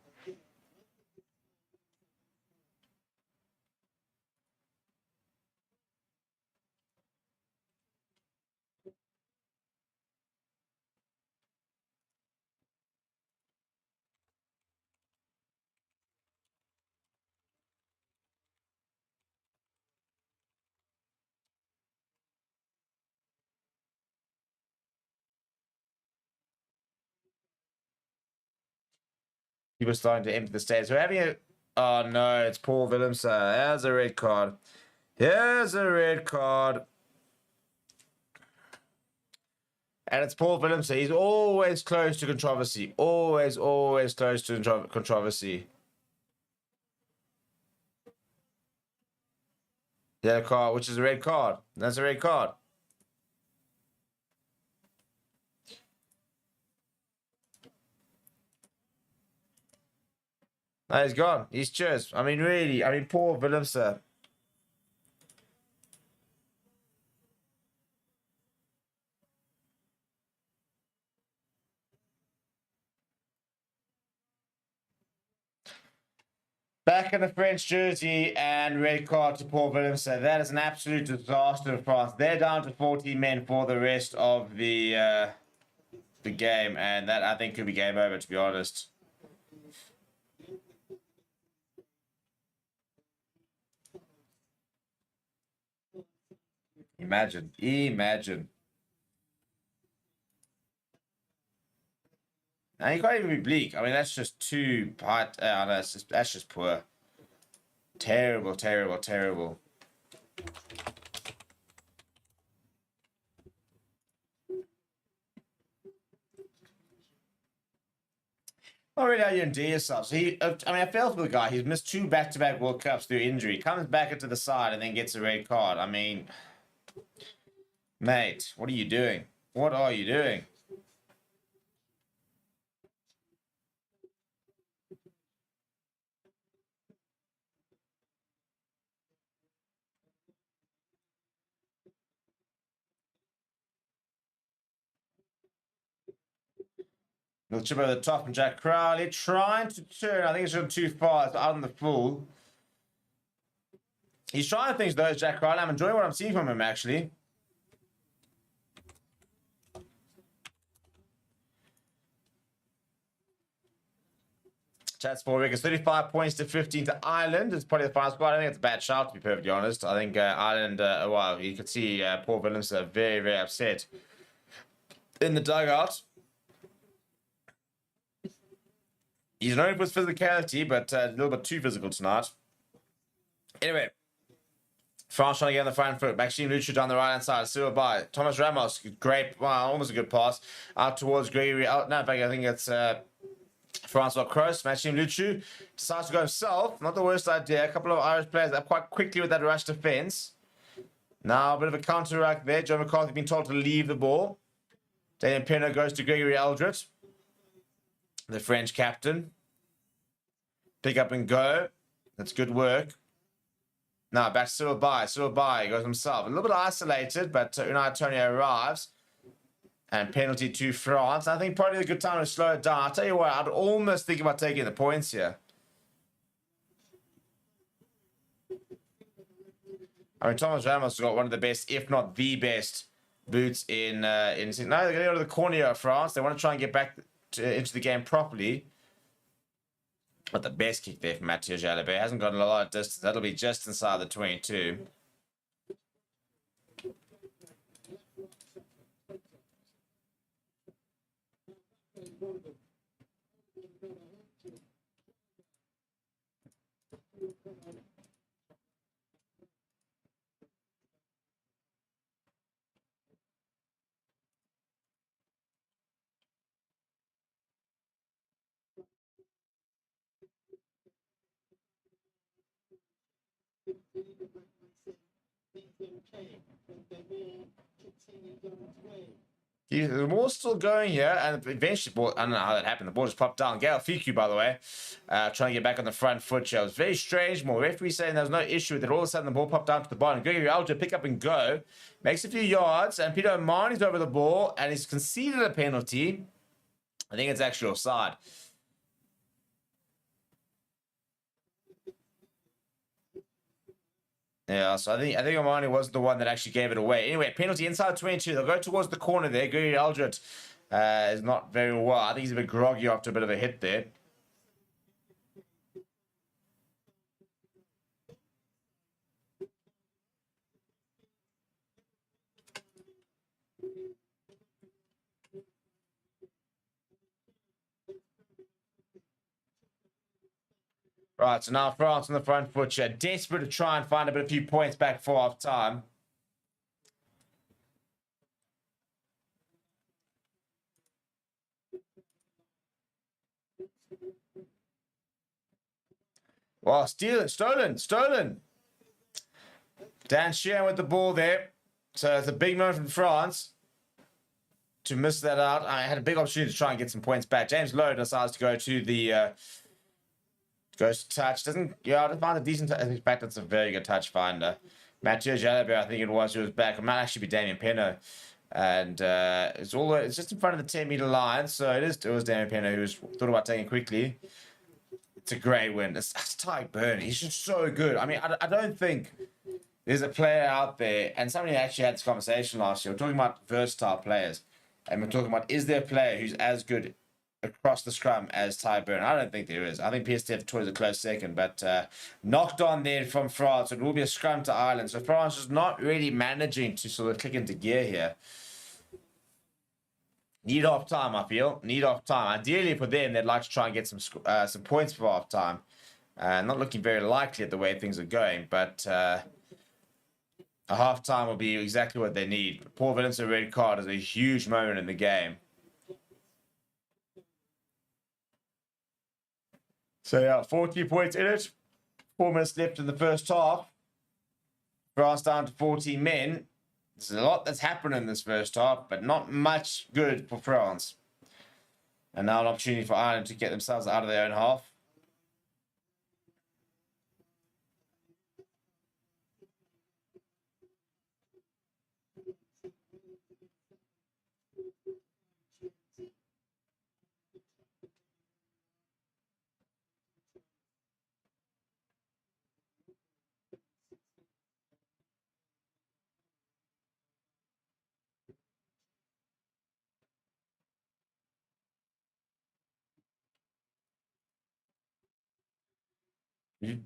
A: People starting to enter the stage. We're having a... Oh, no, it's Paul Willems. There's a red card. Here's a red card. And it's Paul Willemse. He's always close to controversy. Always close to controversy. Yellow card, which is a red card. That's a red card. No, he's gone. He's just. I mean, really. I mean, Paul Willemse. Back in the French jersey and red card to Paul Willemse. That is an absolute disaster for France. They're down to 14 men for the rest of the game, and that, I think, could be game over, to be honest. Imagine. And you can't even be bleak. I mean, that's just too hard. That's just poor. Terrible. Not really how you endear yourself. So I felt for the guy. He's missed 2 back-to-back World Cups through injury. Comes back into the side and then gets a red card. I mean, mate, what are you doing? What are you doing? Little chip over the top from Jack Crowley. Trying to turn. I think it's gone too far. It's out on the full. He's trying things though, Jack Crowley. I'm enjoying what I'm seeing from him, actually. Chat Sport It's 35 points to 15 to Ireland. It's probably the final squad. I think it's a bad shout, to be perfectly honest. I think Ireland, well, you could see Paul Willemse very upset in the dugout. He's known for his physicality, but a little bit too physical tonight. Anyway, France trying to get on the front foot. Maxime Luchu down the right-hand side. Still by Thomas Ramos. Great, well, almost a good pass. Out towards Gregory. No, in fact, I think it's Francois Cross. Maxime Luchu decides to go himself. Not the worst idea. A couple of Irish players up quite quickly with that rush defense. Now, a bit of a counter-attack there. Joe McCarthy being told to leave the ball. Daniel Pena goes to Gregory Eldred, the French captain. Pick up and go. That's good work. Now back to Cyril Bay. He goes himself. A little bit isolated, but Unai Antonio arrives. And penalty to France. I think probably a good time to slow it down. I'll tell you what, I'd almost think about taking the points here. I mean, Thomas Ramos has got one of the best, if not the best, boots in no, they're going to go to the corner here of France. They want to try and get back into the game properly. But the best kick there from Mathieu Jalabert. Hasn't gotten a lot of distance. That'll be just inside the 22. The ball's still going here, and eventually, I don't know how that happened. The ball just popped down. Gael Fiku, by the way, trying to get back on the front foot here. It was very strange. More referee saying there was no issue with it. All of a sudden, the ball popped down to the bottom. Gregory Alger pick up and go, makes a few yards, and Peter O'Mahony's over the ball, and he's conceded a penalty. I think it's actually offside. Yeah, so I think O'Mahony was the one that actually gave it away. Anyway, penalty inside 22. They'll go towards the corner there. Gregory Aldred is not very well. I think he's a bit groggy after a bit of a hit there. Right, so now France on the front foot here. Desperate to try and find a few points back for half time. Well, stolen. Dan Sheehan with the ball there. So it's a big moment from France to miss that out. I had a big opportunity to try and get some points back. James Lowe decides to go to the goes to touch. I didn't find a decent touch. In fact, it's a very good touch finder. Mathieu Jalabert, I think it was, who was back. It might actually be Damien Penno. And it's just in front of the 10-meter line. So it was Damien Penno who thought about taking it quickly. It's a great win. It's Ty Byrne. He's just so good. I mean, I don't think there's a player out there, and somebody actually had this conversation last year. We're talking about versatile players, and we're talking about, is there a player who's as good across the scrum as Ty Byrne? I don't think there is. I think PSTF towards a close second, but knocked on there from France. It will be a scrum to Ireland. So France is not really managing to sort of click into gear here. Need off time, I feel. Need off time. Ideally for them, they'd like to try and get some points for half time. Not looking very likely at the way things are going, but a half time will be exactly what they need. Paul Valencia red card is a huge moment in the game. So yeah, 40 points in it. 4 minutes left in the first half. France down to 14 men. There's a lot that's happened in this first half, but not much good for France. And now an opportunity for Ireland to get themselves out of their own half.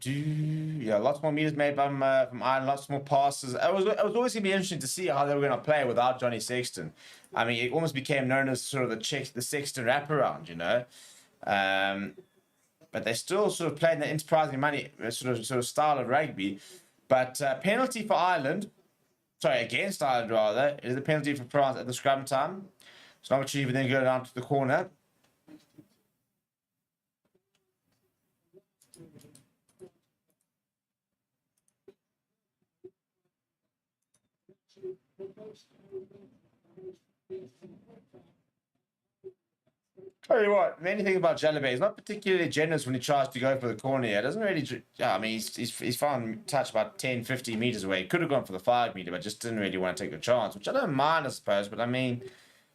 A: Yeah, lots more meters made from Ireland, lots more passes. It was always gonna be interesting to see how they were gonna play without Johnny Sexton. I mean, it almost became known as sort of the Sexton wraparound, you know. But they still sort of played the enterprising money sort of style of rugby. But penalty for Ireland, sorry, against Ireland rather, is the penalty for France at the scrum time. It's not achieved, then go down to the corner. Tell you what, the only thing about Jalabert, he's not particularly generous when he tries to go for the corner here. It doesn't really, I mean, he's found touch about 10, 15 meters away. He could have gone for the 5 meter, but just didn't really want to take the chance, which I don't mind, I suppose. But I mean,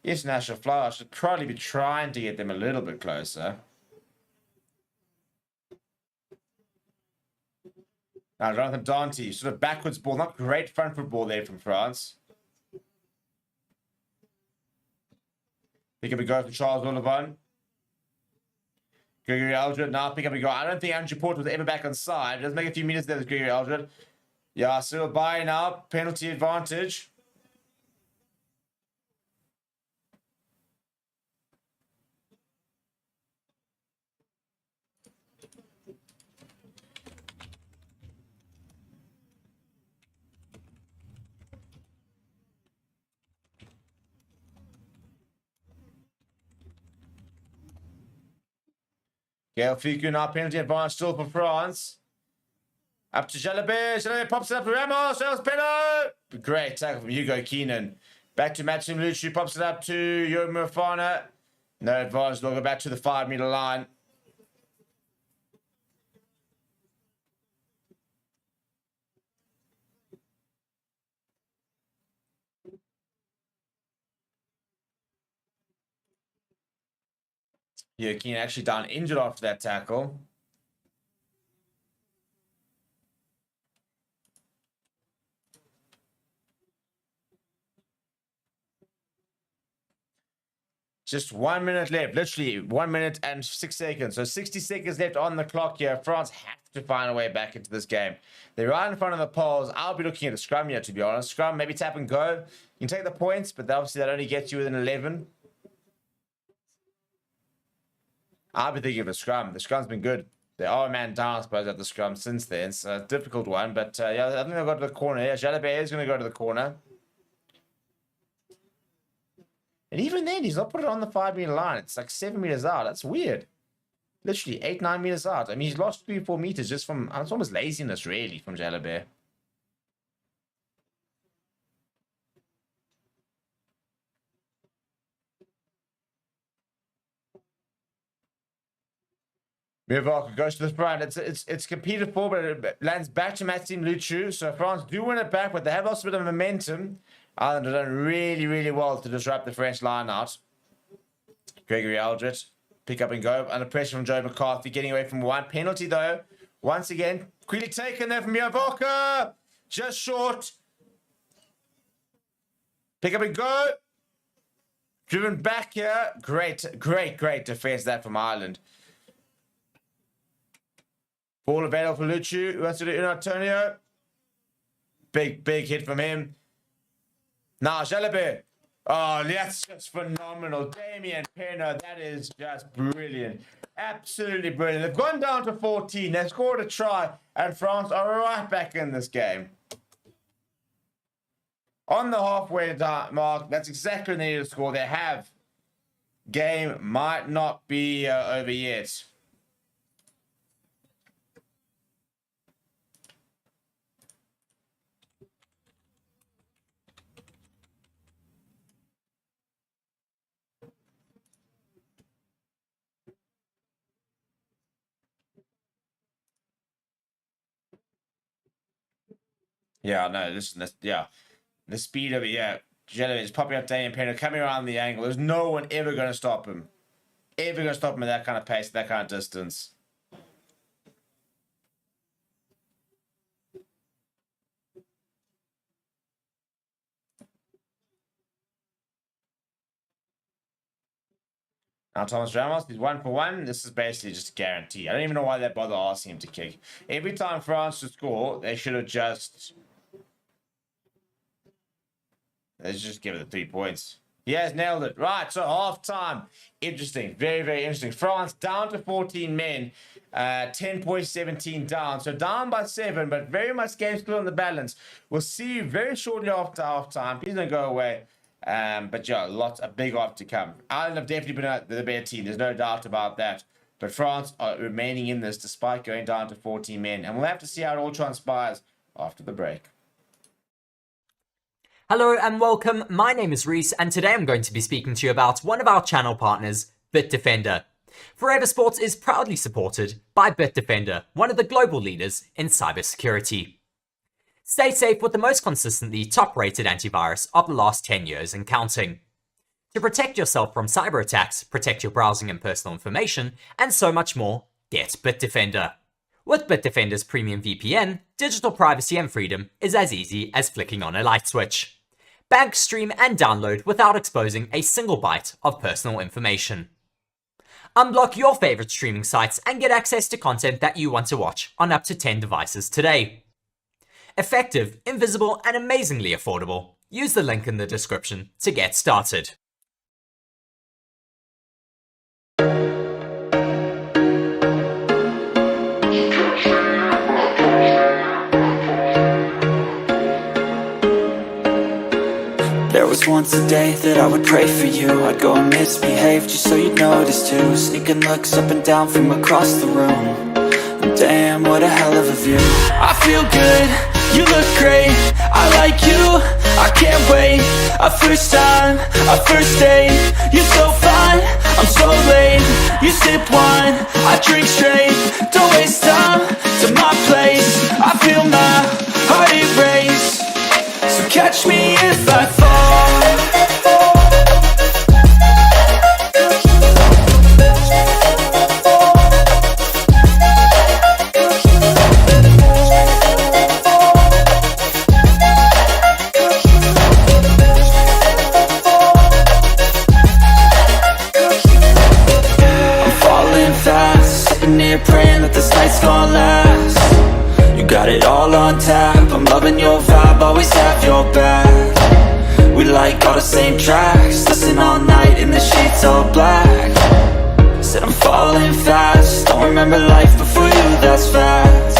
A: international flower should probably be trying to get them a little bit closer. Now, Jonathan Dante, sort of backwards ball, not great front foot ball there from France. Pick up a go for Charles Olivan. Gregory Aldred now pick up a go. I don't think Andrew Port was ever back on side. It does make a few meters there with Gregory Aldred. Yeah, still by now. Penalty advantage. Gael Fiku now penalty advantage still for France. Up to Jalabert. Jalabert pops it up for Ramos. Ramos penalty. Great tackle from Hugo Keenan. Back to Matthew Luciu. Pops it up to Yo Mufana. No advantage. They'll go back to the 5 meter line. Yeah, Keenan actually down injured after that tackle. Just 1 minute left, literally 1 minute and 6 seconds. So 60 seconds left on the clock here. France have to find a way back into this game. They're right in front of the poles. I'll be looking at a scrum here, to be honest. Scrum, maybe tap and go. You can take the points, but obviously that only gets you within 11. I'll be thinking of a scrum. The scrum's been good. They are a man down, I suppose, at the scrum since then. It's a difficult one, but yeah, I think they'll go to the corner here. Jalabert is going to go to the corner. And even then, he's not put it on the 5 meter line. It's like 7 meters out. That's weird. literally 8-9 meters out. I mean, he's lost 3-4 meters just from, it's almost laziness, really, from Jalabert. Mirvalka goes to the front. It's competed for, but it lands back to Maxime Luchu. So France do win it back, but they have lost a bit of momentum. Ireland have done really, really well to disrupt the French line out. Gregory Aldrich, pick up and go. Under pressure from Joe McCarthy, getting away from one. Penalty, though. Once again, quickly taken there from Mirvalka. Just short. Pick up and go. Driven back here. Great defense that from Ireland. Ball available for Luchu. Who wants to do Antonio? Big hit from him. Now, Jalabert. Oh, that's just phenomenal. Damien Penner, that is just brilliant. Absolutely brilliant. They've gone down to 14. They've scored a try, and France are right back in this game. On the halfway mark, that's exactly what they need to score. They have. Game might not be over yet. Yeah, no, the speed of it, yeah. Jello is popping up Damien Penner, coming around the angle. There's no one ever going to stop him. Ever going to stop him at that kind of pace, that kind of distance. Now Thomas Ramos, he's 1 for 1. This is basically just a guarantee. I don't even know why they bother asking him to kick. Every time France to score, they should have just... Let's just give it the 3 points. He has nailed it. Right, so half-time. Interesting. Very, very interesting. France down to 14 men. 10 points, 17 down. So down by 7, but very much game still on the balance. We'll see you very shortly after half-time. Please don't go away. But yeah, a big off to come. Ireland have definitely been the better team. There's no doubt about that. But France are remaining in this despite going down to 14 men. And we'll have to see how it all transpires after the break.
C: Hello and welcome, my name is Reese and today I'm going to be speaking to you about one of our channel partners, Bitdefender. Forever Sports is proudly supported by Bitdefender, one of the global leaders in cybersecurity. Stay safe with the most consistently top-rated antivirus of the last 10 years and counting. To protect yourself from cyber attacks, protect your browsing and personal information, and so much more, get Bitdefender. With Bitdefender's premium VPN, digital privacy and freedom is as easy as flicking on a light switch. Bank, stream, and download without exposing a single byte of personal information. Unblock your favorite streaming sites and get access to content that you want to watch on up to 10 devices today. Effective, invisible, and amazingly affordable. Use the link in the description to get started.
D: There was once a day that I would pray for you. I'd go and misbehave just so you'd notice too. Sneaking looks up and down from across the room. And damn, what a hell of a view. I feel good, you look great, I like you, I can't wait. A first time, a first date. You're so fine, I'm so late. You sip wine, I drink straight. Don't waste time to my place. I feel my heart erase. So catch me if I fall. I'm falling fast, sitting here praying that this night's gonna last. You got it all on tap, I'm loving your vibe, always have your back. We like all the same tracks, listen all night in the sheets all black. Said I'm falling fast, don't remember life before you, that's fast.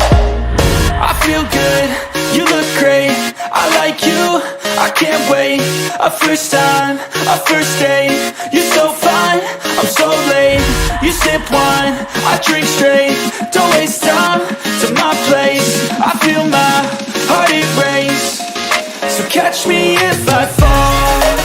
D: I feel good, you look great, I like you, I can't wait. Our first time, our first date. You're so fine, I'm so late. You sip wine, I drink straight. Don't waste time to my place. I feel my heart erase. So catch me if I fall.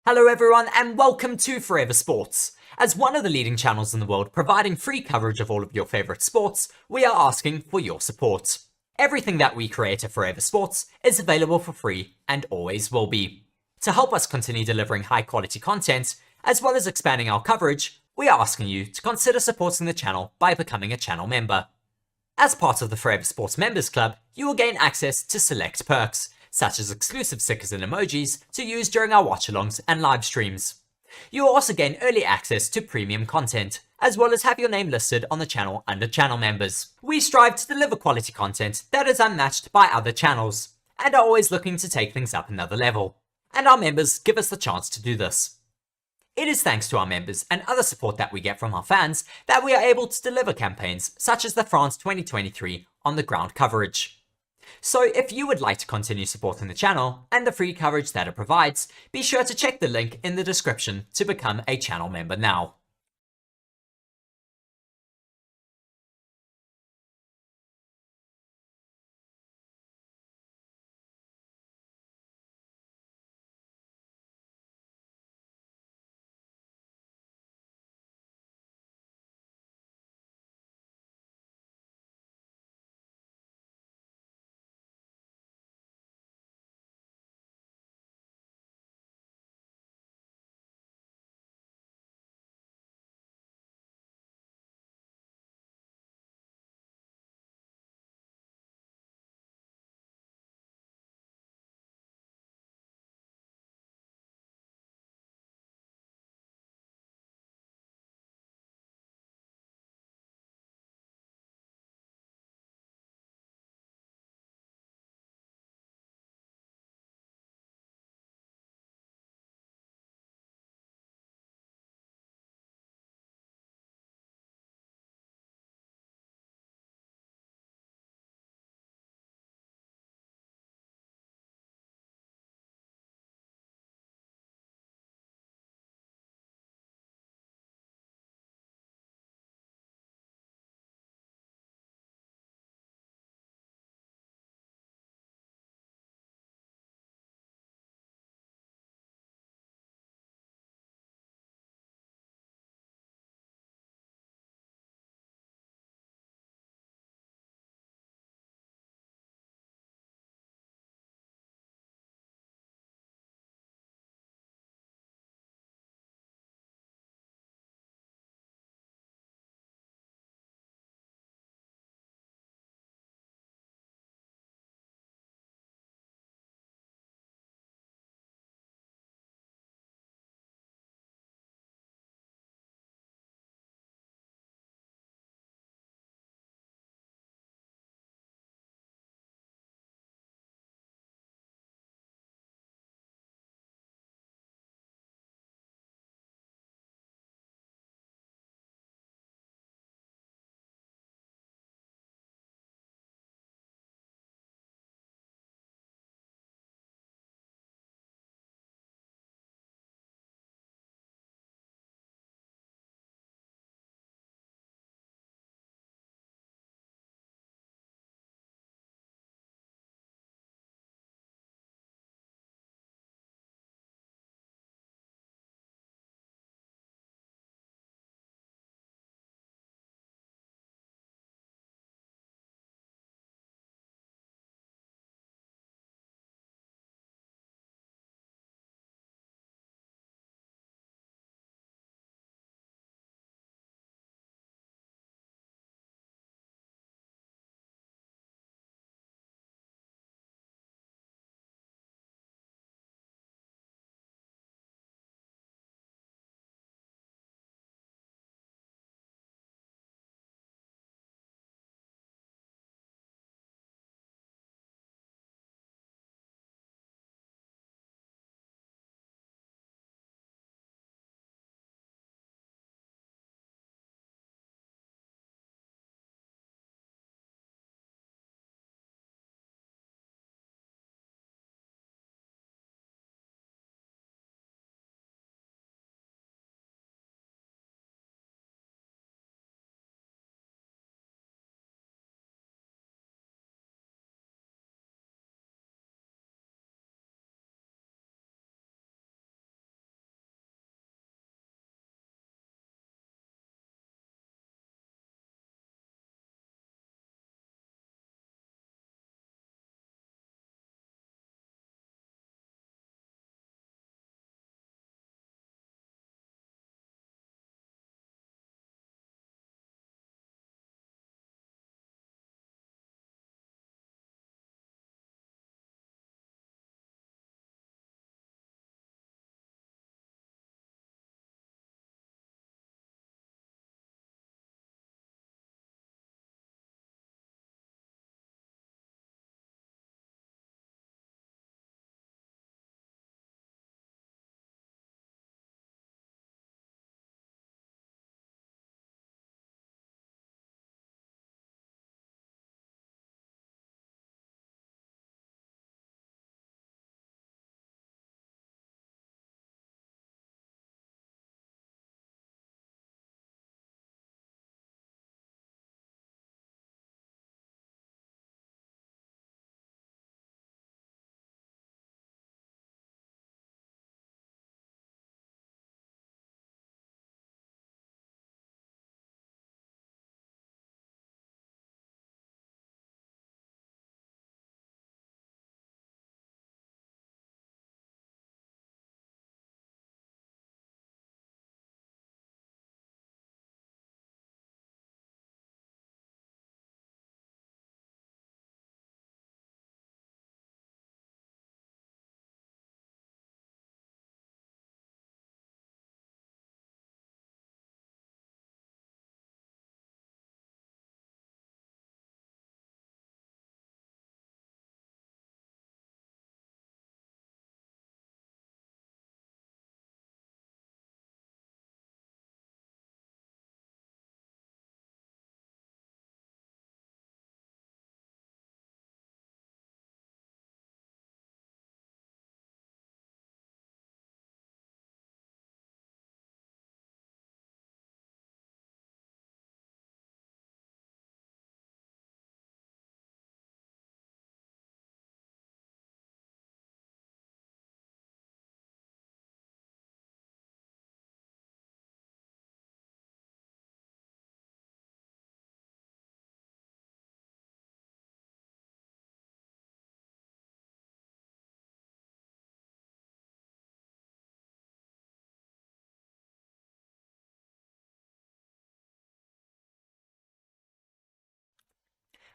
C: Hello everyone and welcome to Forever Sports. As one of the leading channels in the world providing free coverage of all of your favourite sports, we are asking for your support. Everything that we create at Forever Sports is available for free and always will be. To help us continue delivering high quality content, as well as expanding our coverage, we are asking you to consider supporting the channel by becoming a channel member. As part of the Forever Sports Members Club, you will gain access to select perks, such as exclusive stickers and emojis to use during our watch-alongs and live streams. You will also gain early access to premium content, as well as have your name listed on the channel under channel members. We strive to deliver quality content that is unmatched by other channels, and are always looking to take things up another level. And our members give us the chance to do this. It is thanks to our members and other support that we get from our fans that we are able to deliver campaigns such as the France 2023 on the ground coverage. So if you would like to continue supporting the channel and the free coverage that it provides, be sure to check the link in the description to become a channel member now.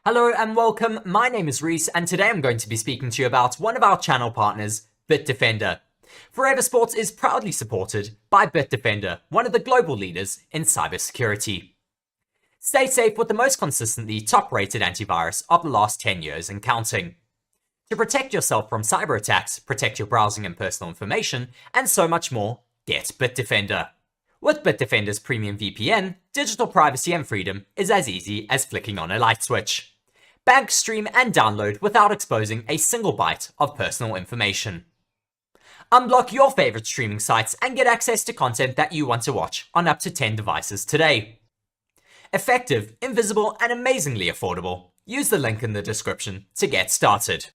C: Hello and welcome, my name is Reese and today I'm going to be speaking to you about one of our channel partners, BITDEFENDER. Forever Sports is proudly supported by BITDEFENDER, one of the global leaders in cybersecurity. Stay safe with the most consistently top-rated antivirus of the last 10 years and counting. To protect yourself from cyber attacks, protect your browsing and personal information, and so much more, get BITDEFENDER. With BITDEFENDER's premium VPN, digital privacy and freedom is as easy as flicking on a light switch. Bank, stream, and download without exposing a single byte of personal information. Unblock your favorite streaming sites and get access to content that you want to watch on up to 10 devices today. Effective, invisible, and amazingly affordable. Use the link in the description to get started.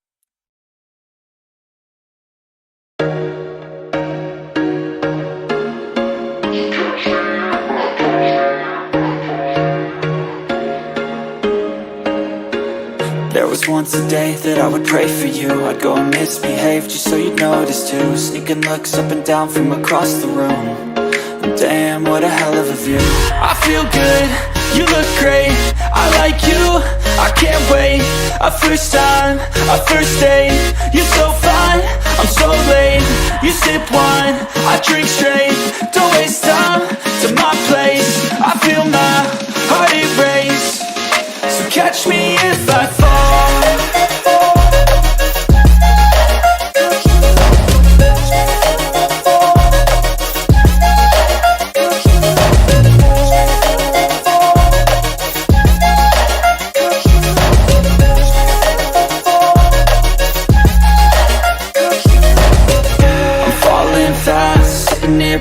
D: There was once a day that I would pray for you. I'd go and misbehave just so you'd notice too. Sneaking looks up and down from across the room. Damn, what a hell of a view. I feel good, you look great, I like you, I can't wait. A first time, a first date, you're so fine, I'm so late. You sip wine, I drink straight, don't waste time to my place. I feel my heart erase, so catch me if I fall.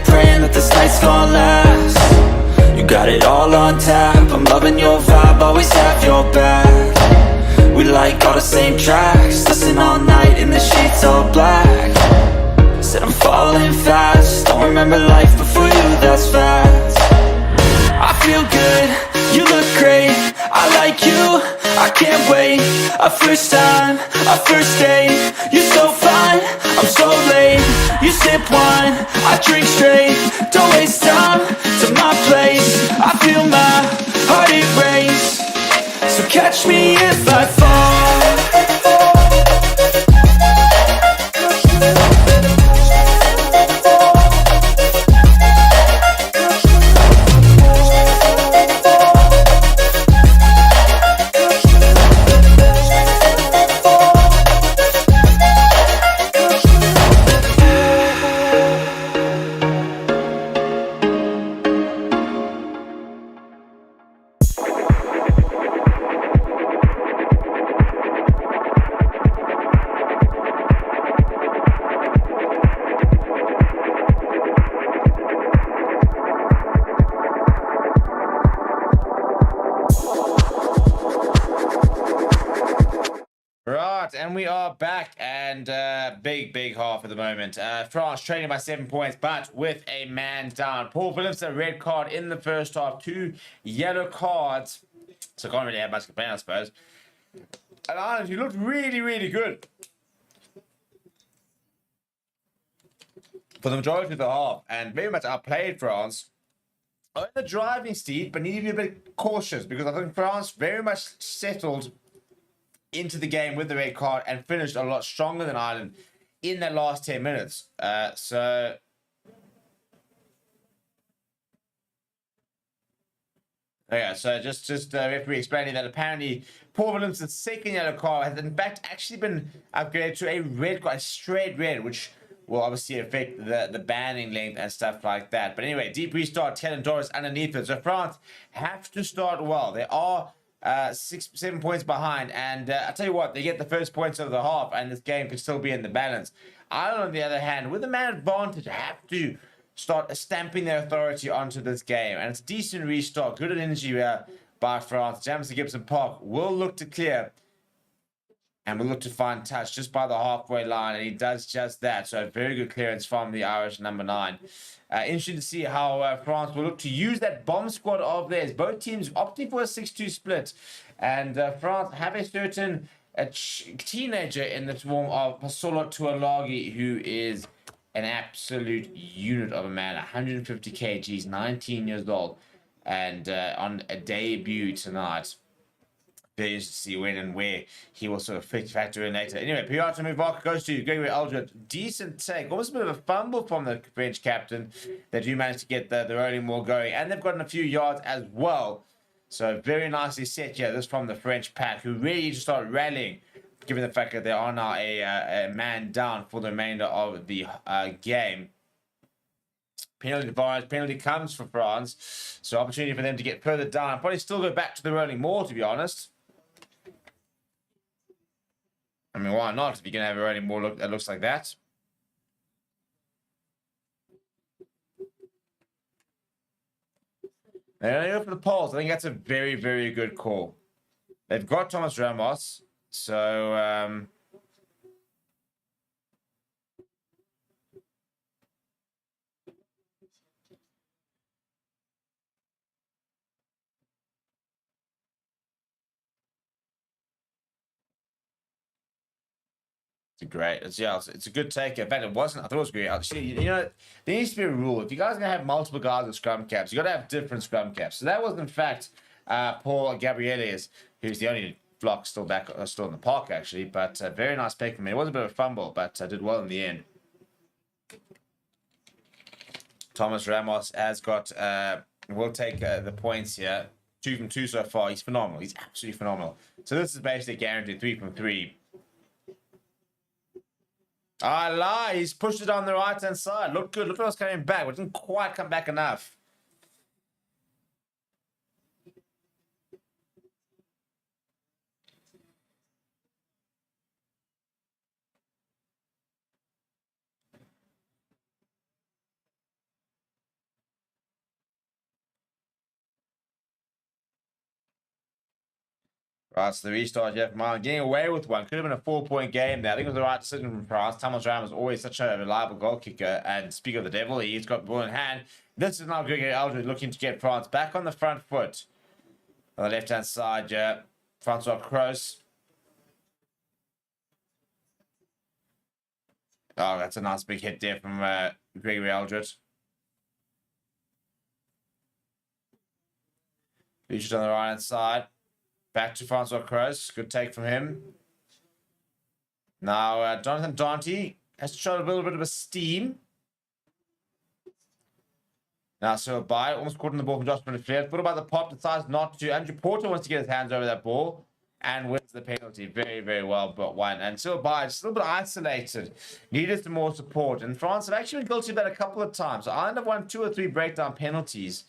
D: Praying that this night's gonna last. You got it all on tap, I'm loving your vibe, always have your back. We like all the same tracks, listen all night in the sheets all black. Said I'm falling fast, don't remember life before you, that's fast. I feel good, you look great, I like you, I can't wait. A first time, a first date, you're so fine, I'm so late. You sip wine, I drink straight, don't waste time to my place. I feel my heart erase, so catch me if I fall.
A: Right, and we are back, and big half at the moment. France trailing by 7 points, but with a man down. Paul Phillips, a red card in the first half, 2 yellow cards. So can't really have much to complain, I suppose. And Ireland, you looked really good for the majority of the half, and very much outplayed France on the driving seat, but need to be a bit cautious because I think France very much settled into the game with the red card and finished a lot stronger than Ireland in that last 10 minutes. So just referee explaining that apparently Paul Williams' second yellow card has in fact actually been upgraded to a red card, a straight red, which will obviously affect the banning length and stuff like that. But anyway, deep restart, 10 and Doris underneath it. So France have to start well. They are 7 points behind, and I tell you what, they get the first points of the half, and this game could still be in the balance. Ireland, on the other hand, with the man advantage, have to start stamping their authority onto this game, and it's decent restart, good energy by France. Jamison Gibson Park will look to clear, and will look to find touch just by the halfway line, and he does just that. So a very good clearance from the Irish number 9. Interesting to see how France will look to use that bomb squad of theirs. Both teams opting for a 6-2 split. And France have a certain teenager in the form of Pasolo Tuolagi, who is an absolute unit of a man. 150 kgs, 19 years old. And on a debut tonight. very interested to see when and where he will sort of factor in later. Anyway, Piotr Muvak goes to Gregory Aldred. Decent take. Almost a bit of a fumble from the French captain. They do manage to get the rolling more going. And they've gotten a few yards as well. So very nicely set here. This from the French pack, who really just start rallying, given the fact that they are now a man down for the remainder of the game. Penalty comes for France. So opportunity for them to get further down. Probably still go back to the rolling more, to be honest. I mean, why not? If you're going to have a rolling more that looks like that. They're going to go for the poles. I think that's a very, very good call. They've got Thomas Ramos. So, it's a good take. In fact, it wasn't. I thought it was great. Actually, there needs to be a rule. If you guys are going to have multiple guys with scrum caps, you got to have different scrum caps. So that was, in fact, Paul Gabrielis, who's the only block still in the park, actually. But very nice pick from me. It was a bit of a fumble, but did well in the end. Thomas Ramos has got, will take the points here. 2 from 2 so far. He's phenomenal. He's absolutely phenomenal. So this is basically guaranteed 3 from 3. I lie. He's pushed it on the right-hand side. Look good. Look at what's coming back. It didn't quite come back enough. Right, so the restart here from Ireland, getting away with one. Could have been a 4-point game there. I think it was the right decision from France. Thomas Ram was always such a reliable goal kicker. And speaking of the devil, he's got the ball in hand. This is now Gregory Aldred looking to get France back on the front foot. On the left-hand side, yeah. Francois Kroos. Oh, that's a nice big hit there from Gregory Aldred. Reached on the right-hand side. Back to Francois Kroos. Good take from him. Now, Jonathan Dante has to show a little bit of a steam. Now, so by almost caught in the ball from Josh Flair. What about the pop? Decides not to. Andrew Porter wants to get his hands over that ball and wins the penalty. Very, very well, but one. And so by just a little bit isolated. Needed some more support. And France have actually been guilty of that a couple of times. Ireland have won 2 or 3 breakdown penalties.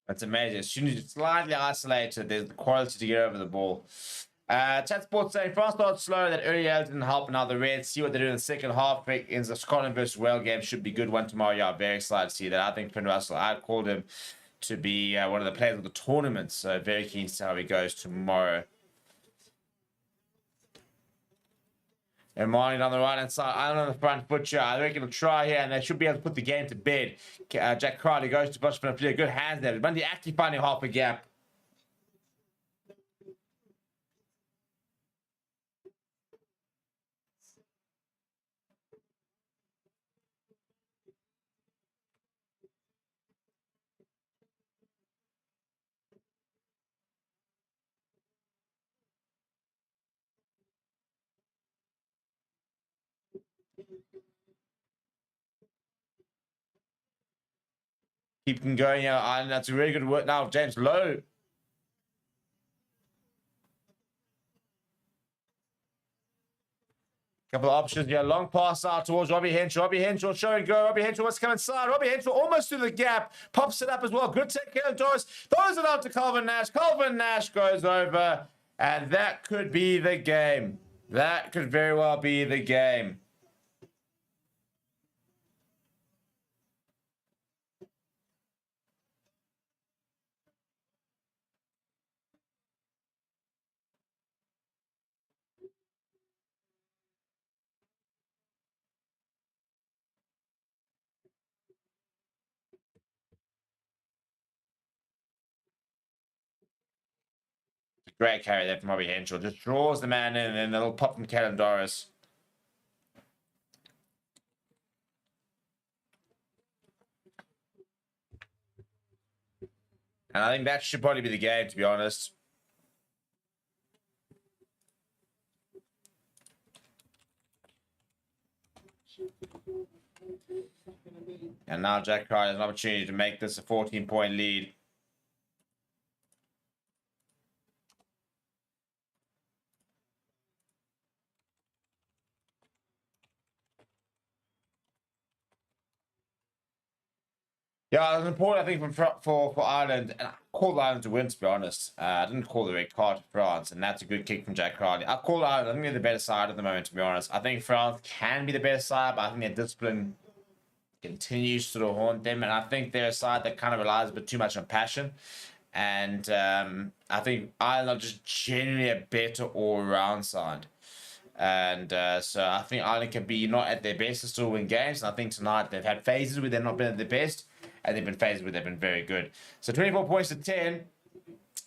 A: That's amazing. As soon as you're slightly isolated, there's the quality to get over the ball. Chat Sports saying France started slow. That early out didn't help. Now the Reds see what they do in the second half. In the Scotland versus Wales game should be good one tomorrow. Yeah, very excited to see that. I think Finn Russell, I called him to be one of the players of the tournament. So very keen to see how he goes tomorrow. And Marnie on the right-hand side, Ireland on the front foot here. I reckon he'll try here, and they should be able to put the game to bed. Jack Crowley goes to Bushman. Good hands there. Bundy actually finding half a gap. Keep him going, and that's a really good work now. James Lowe. Couple of options here. Long pass out towards Robbie Henshaw. Robbie Henshaw showing go. Robbie Henshaw wants to come inside. Robbie Henshaw almost through the gap. Pops it up as well. Good take here, Doris. Throws it out to Calvin Nash. Calvin Nash goes over. And that could be the game. That could very well be the game. Great carry there from Robbie Henshaw. Just draws the man in, and then a little pop from Kellen Doris. And I think that should probably be the game, to be honest. And now Jack Currie has an opportunity to make this a 14-point lead. Yeah, it was important, I think, for Ireland, and I called Ireland to win, to be honest. I didn't call the red card for France, and that's a good kick from Jack Currie. I called Ireland. I think they're the better side at the moment, to be honest. I think France can be the better side, but I think their discipline continues to haunt them, and I think they're a side that kind of relies a bit too much on passion. And I think Ireland are just generally a better all-round side. And so I think Ireland can be not at their best to still win games. And I think tonight they've had phases where they've not been at their best, and they've been phases where they've been very good. So 24 points to 10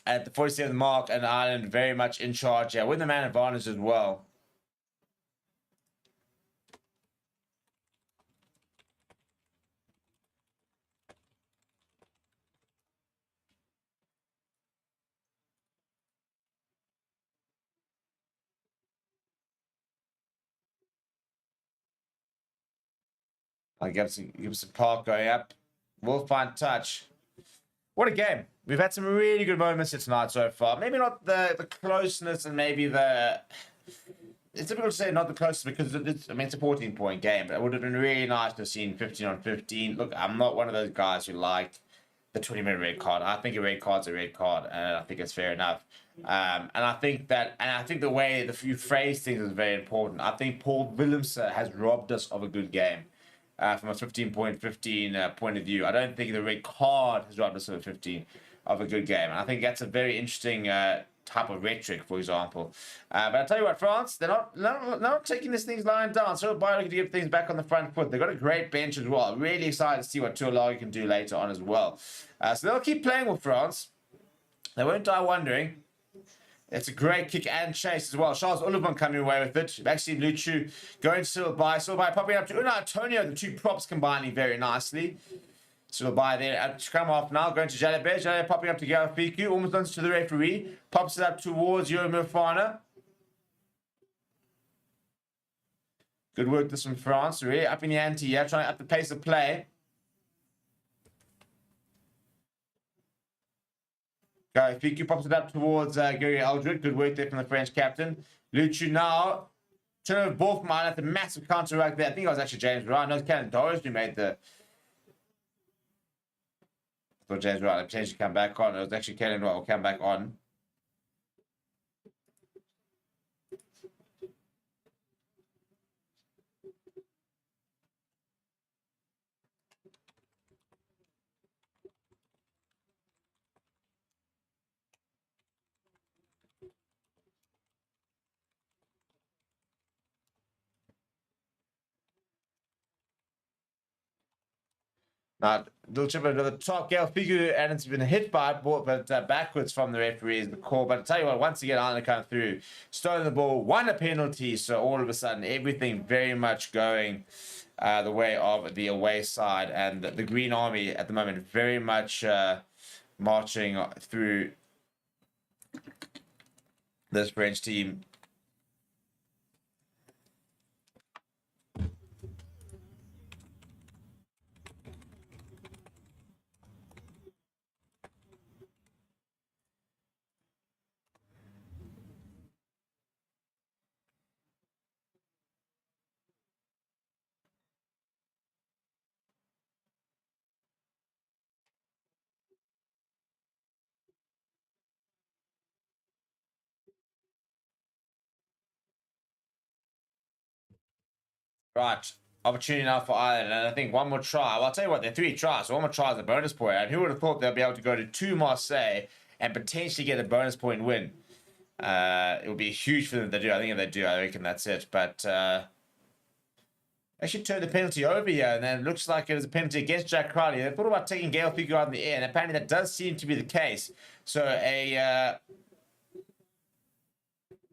A: at the 47th mark, and Ireland very much in charge here with the man advantage as well. Gibson Park going up. Will find touch. What a game. We've had some really good moments here tonight so far. Maybe not the closeness, and maybe the... It's difficult to say not the closest because it's a 14-point game, but it would have been really nice to have seen 15 on 15. Look, I'm not one of those guys who like the 20-minute red card. I think a red card's a red card, and I think it's fair enough. And I think the way you phrase things is very important. I think Paul Willemse has robbed us of a good game. From a 15.15 point of view. I don't think the red card has robbed us of a good game. And I think that's a very interesting type of rhetoric, for example. But I'll tell you what, France, they're not taking these things lying down. So by looking to get things back on the front foot. They've got a great bench as well. Really excited to see what Tuolagi can do later on as well. So they'll keep playing with France. They won't die wondering. It's a great kick and chase as well. Charles Ullman coming away with it. Actually, Luchu going to Silbai popping up to Una Antonio. The two props combining very nicely. Silbai there at scrum off now. Going to Jalabert. Jalabert popping up to Galafiku. Almost runs to the referee. Pops it up towards Yo Mufana. Good work this from France. Really up in the ante here. Trying to up the pace of play. Fiku pops it up towards Gary Eldred. Good work there from the French captain. Luchu now. Turn over ball from Ireland. The massive counter right there. I think it was actually James Wright. No, it's Kellen Doris who made the... I thought James Wright would potentially come back on. It was actually Kellen Wright will come back on. Now, little chip into the top. Gail Figu, and it's been hit by it, but backwards from the referee is the call. But I'll tell you what, once again, Ireland come through, stolen the ball, won a penalty. So all of a sudden, everything very much going the way of the away side. And the Green Army at the moment very much marching through this French team. Right, opportunity now for Ireland, and I think one more try. Well, I'll tell you what, they're 3 tries, so one more try is a bonus point. And who would have thought they'll be able to go to 2 Marseille and potentially get a bonus point win? It would be huge for them if they do. I think if they do, I reckon that's it. But actually turned the penalty over here, and then it looks like it was a penalty against Jack Crowley. They thought about taking Gail Figu out in the air, and apparently that does seem to be the case. So a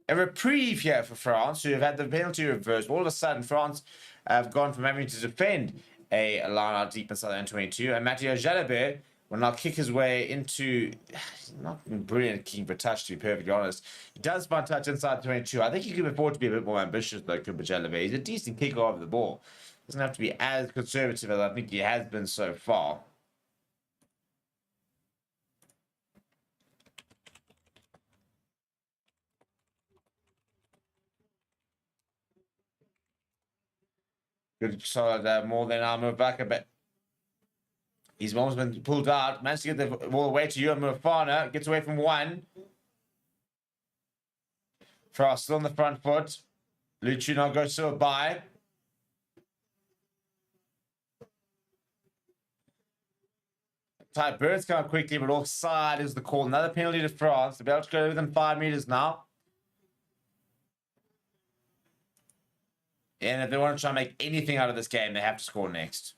A: a reprieve here for France, who have had the penalty reversed. All of a sudden, France have gone from having to defend a line out deep inside the N22, and Mathieu Jalabert will now kick his way into, not brilliant kicking for touch, to be perfectly honest. He does find touch inside 22. I think he could afford to be a bit more ambitious, though, Cooper Jalabert. He's a decent kicker over the ball. Doesn't have to be as conservative as I think he has been so far. Good solid more than I'll move back a bit. He's almost been pulled out. Managed to get the ball away to you. Mufana gets away from one. Frost still on the front foot. Luchu now goes to a bye. Tight birds come up quickly, but offside is the call. Another penalty to France. They'll be able to go within 5 meters now. And if they want to try and make anything out of this game, they have to score next.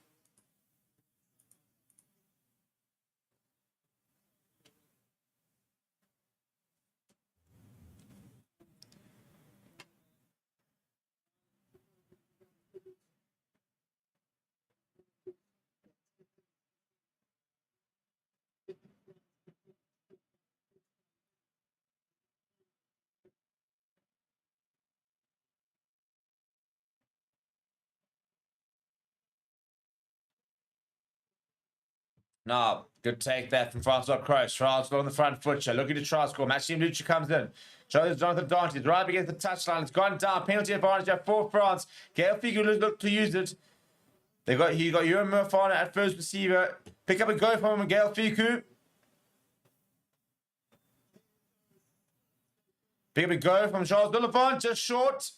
A: No, good take that from Francois Croce. Francois on the front foot. Looking to try score. Maxime Lucha comes in. Shows Jonathan Dante. Right against the touchline. It's gone down. Penalty advantage for France. Gael Figu look to use it. You got Ewan Murfana at first receiver. Pick up and go from him, Gael Figu. Pick up and go from Charles Dillevant. Just short.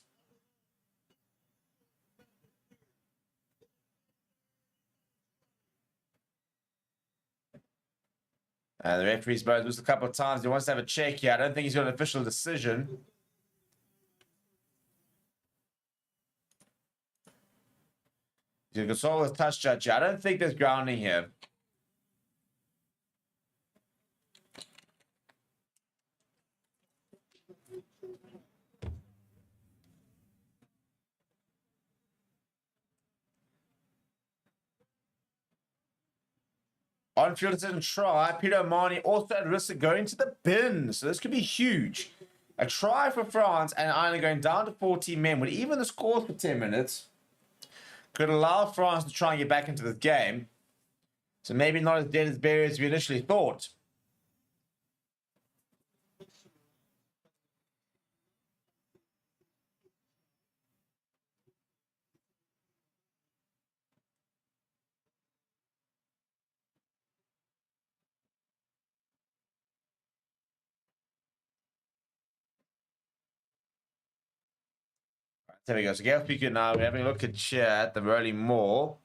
A: The referee's both lost a couple of times. He wants to have a check here. I don't think he's got an official decision. He's going to consult with touch judge here. I don't think there's grounding here. On-field decision try. Peter O'Mahony also at risk of going to the bin. So this could be huge. A try for France and Ireland going down to 14 men with even the scores for 10 minutes could allow France to try and get back into this game. So maybe not as dead as buried as we initially thought. There we go. So Gail Pico now, we're having a look at chat, the Rolling Moor.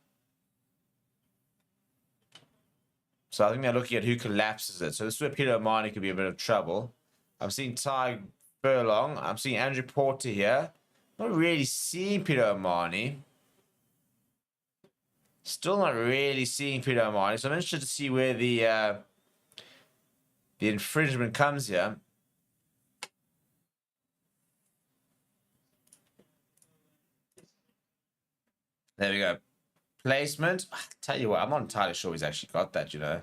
A: So I think they're looking at who collapses it. So this is where Peter O'Mahony could be a bit of trouble. I'm seeing Ty Furlong. I'm seeing Andrew Porter here. Not really seeing Peter O'Mahony. Still not really seeing Peter O'Mahony. So I'm interested to see where the infringement comes here. There we go. Placement. I tell you what, I'm not entirely sure he's actually got that, you know.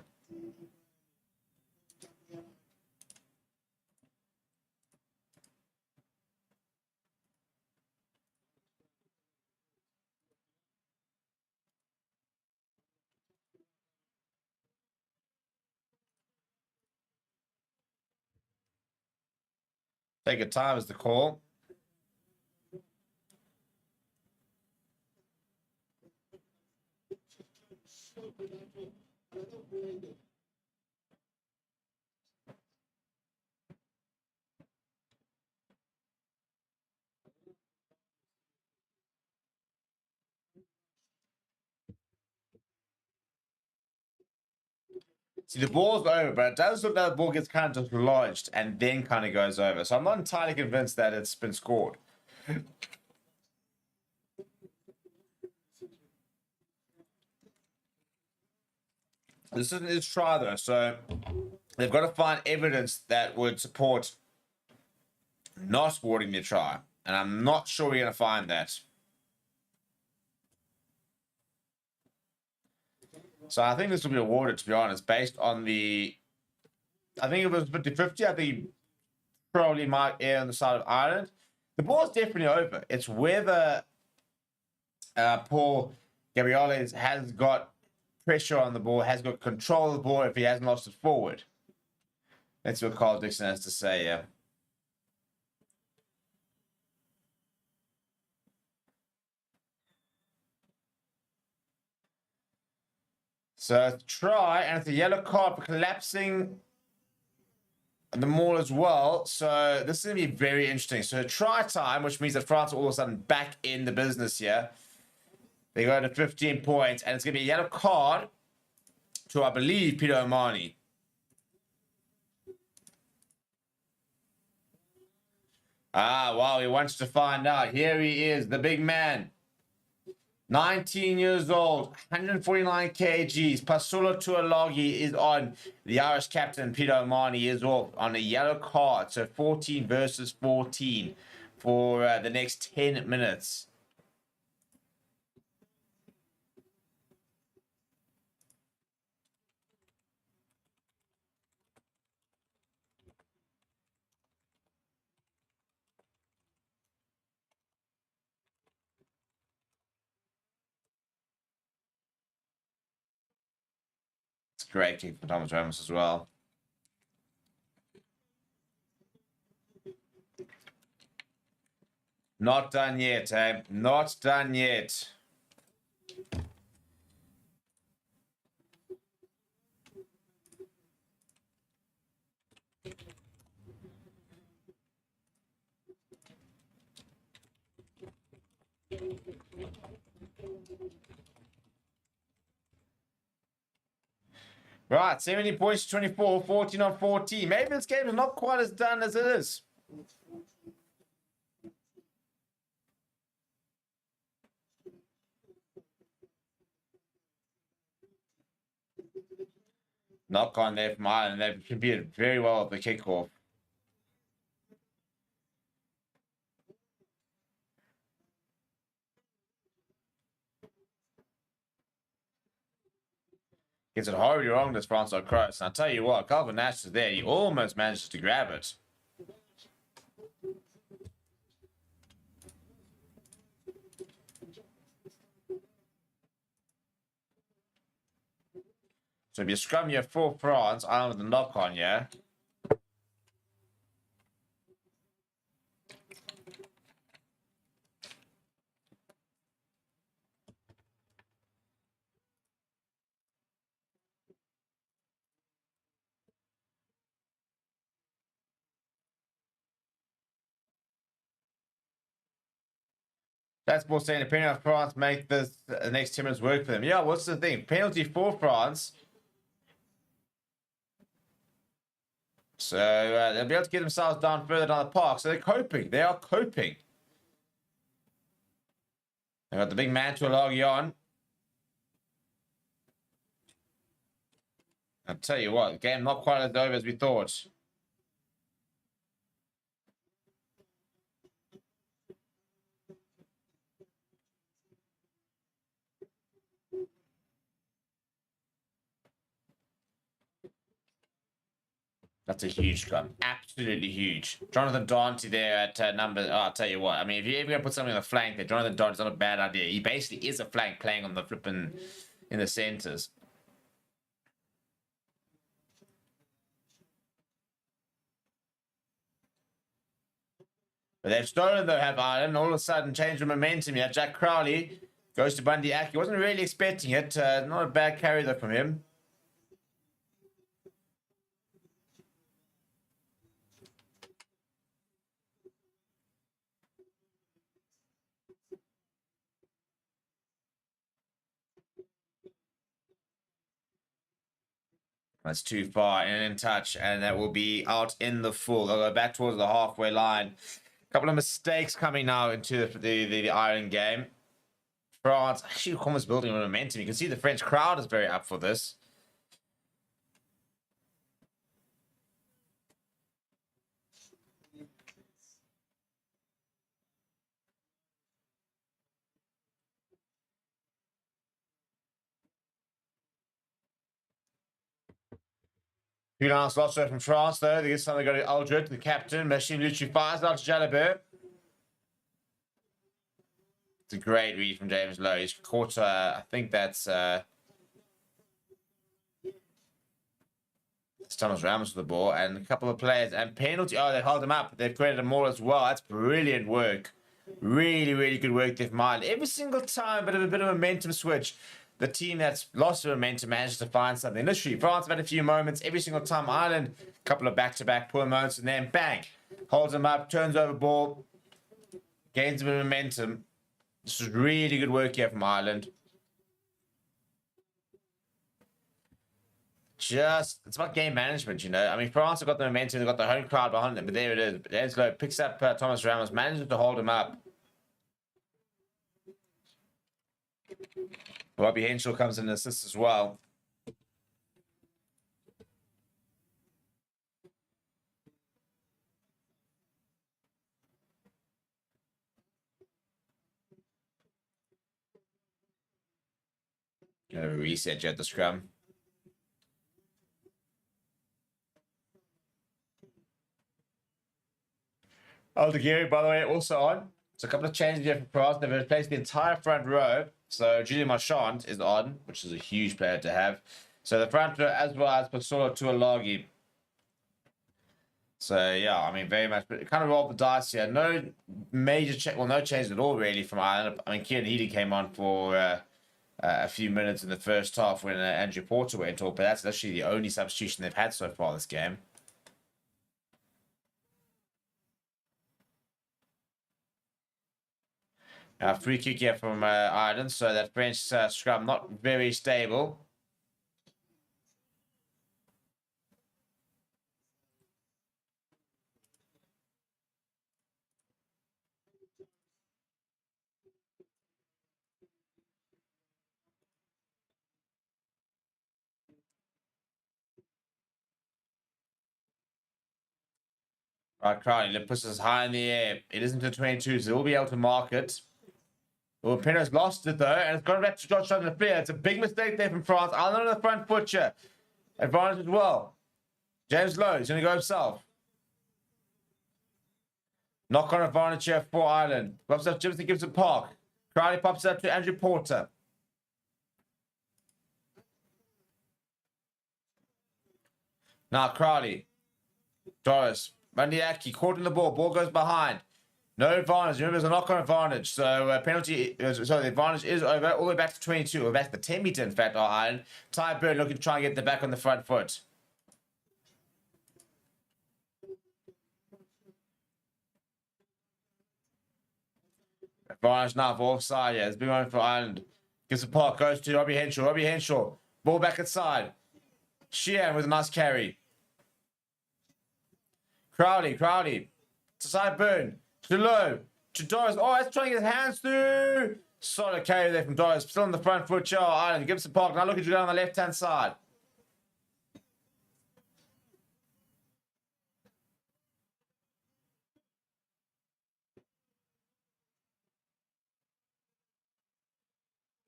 A: Take your time is the call. See, the ball's over, but it does look like the ball gets kind of just lodged and then kind of goes over. So I'm not entirely convinced that it's been scored. This isn't his try, though, so they've got to find evidence that would support not awarding me a try. And I'm not sure we're going to find that. So I think this will be awarded, to be honest, based on the... I think if it was 50-50, I think probably might err on the side of Ireland. The ball's definitely over. It's whether Paul Gabriel has got pressure on the ball, has got control of the ball if he hasn't lost it forward. That's what Carl Dixon has to say, yeah. So try, and it's a yellow card for collapsing the maul as well. So this is going to be very interesting. So try time, which means that France are all of a sudden back in the business here. They go to 15 points, and it's going to be a yellow card to, I believe, Peter O'Mahony. Ah, wow, he wants to find out. Here he is, the big man. 19 years old, 149 kgs. Pasula Tuolagi is on. The Irish captain, Peter O'Mahony, is off on a yellow card. So 14 versus 14 for the next 10 minutes. Great kick for Thomas Ramos as well. Not done yet, eh? Not done yet. Right, 70 points to 24, 14 on 14. Maybe this game is not quite as done as it is. Knock on there from Ireland. They've competed very well at the kickoff. Gets it horribly wrong, this Francois Cross. And I'll tell you what, Calvin Nash is there. He almost manages to grab it. So if you scrum your for France, Ireland with the knock on, yeah? That's more saying, depending on France, make this the next 10 minutes work for them. Yeah, what's the thing? Penalty for France. So they'll be able to get themselves down further down the park. So they're coping. They are coping. They've got the big man to on. I'll tell you what, the game not quite as over as we thought. That's a huge scrum. Absolutely huge. Jonathan Dante there at number... Oh, I'll tell you what. I mean, if you're ever going to put something on the flank there, Jonathan Dante's not a bad idea. He basically is a flank playing on the flipping... in the centres. But they've stolen, though, have Ireland. All of a sudden, changed the momentum here. Jack Crowley goes to Bundy Aki. Wasn't really expecting it. Not a bad carry, though, from him. That's too far and in touch, and that will be out in the full. They'll go back towards the halfway line. A couple of mistakes coming now into the Ireland game. France actually almost building momentum. You can see the French crowd is very up for this. Two last lost from France, though. They get something to go to Aldred, the captain. Machine literally fires out to Jalabert. It's a great read from James Lowe. He's caught, I think that's Thomas Ramos with the ball, and a couple of players. And penalty. Oh, they held him up. They've created him more as well. That's brilliant work. Really, really good work there from Ireland. Every single time, a bit of momentum switch. The team that's lost the momentum manages to find something. Literally, France have had a few moments. Every single time, Ireland, a couple of back-to-back poor moments, and then bang, holds them up, turns over ball, gains a bit of momentum. This is really good work here from Ireland. It's about game management, you know. I mean, France have got the momentum, they've got the home crowd behind them, but there it is. James Lowe picks up Thomas Ramos, manages to hold him up. Robbie Henshaw comes in and assists as well. Gonna reset you at the scrum. Aldegheri, by the way, also on. So a couple of changes here for France. They've replaced the entire front row. So Julian Marchand is on, which is a huge player to have. So the front row as well as Pasolo Tuolagi. So yeah, I mean, very much, but kind of rolled the dice here. No major no change at all really from Ireland. I mean, Kieran Healy came on for a few minutes in the first half when Andrew Porter went off, but that's actually the only substitution they've had so far this game. Free kick here from Ireland, so that French scrum not very stable. Right, Crowley puts us high in the air. It isn't a 22, so they'll be able to mark it. Well, Pinot's lost it though, and it's gone back to Josh on the player. It's a big mistake there from France. Ireland on the front foot here. Advantage as well. James Lowe is going to go himself. Knock on advantage here for Ireland. Pops up Jimson Gibson Park. Crowley pops up to Andrew Porter. Now Crowley. Doris. Mandiaki caught in the ball. Ball goes behind. No advantage. Remember, there's a knock-on advantage. So penalty. So the advantage is over. All the way back to 22. Or back to 10 meter, in fact, are Ireland. Ty Bird looking to try and get the back on the front foot. Advantage now for offside. Yeah, it's big moment for Ireland. Gives the park. Goes to Robbie Henshaw. Robbie Henshaw. Ball back inside. Sheehan with a nice carry. Crowley. To Sideburn. To Lowe. To Doris. Oh, it's trying to get his hands through. Solid carry there from Doris. Still on the front foot. Joe Ireland. Gibson Park. Now looking to go on the left-hand side.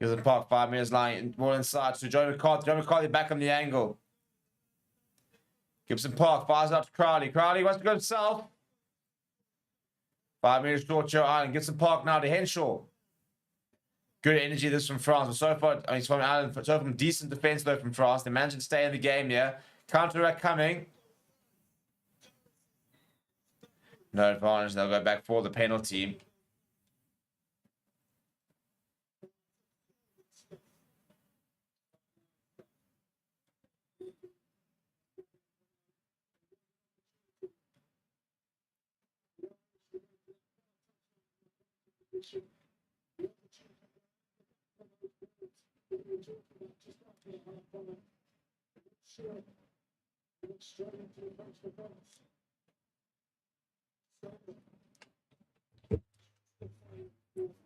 A: Gibson Park, 5 meters line. Ball inside to Joe McCarthy. Joe McCarthy back on the angle. Gibson Park fires out to Crowley. Crowley wants to go himself. 5 meters short, Joe Ireland. Gibson Park now to Henshaw. Good energy this from France. So far, I mean, it's from Ireland. So from decent defense though from France. They managed to stay in the game here. Counter-attack coming. No advantage. They'll go back for the penalty.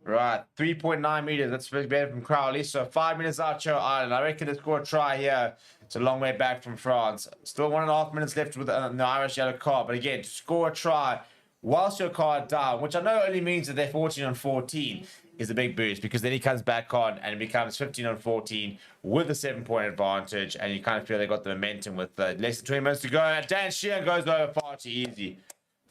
A: Right, 3.9 meters. That's better from Crowley. So 5 minutes out, Joe Ireland. I reckon they score a try here. It's a long way back from France. Still 1.5 minutes left with the Irish yellow card. But again, to score a try whilst your card down, which I know only means that they're 14 on 14, is a big boost, because then he comes back on and it becomes 15 on 14 with a 7-point advantage, and you kind of feel they got the momentum with less than 20 minutes to go. And Dan Sheehan goes over far too easy.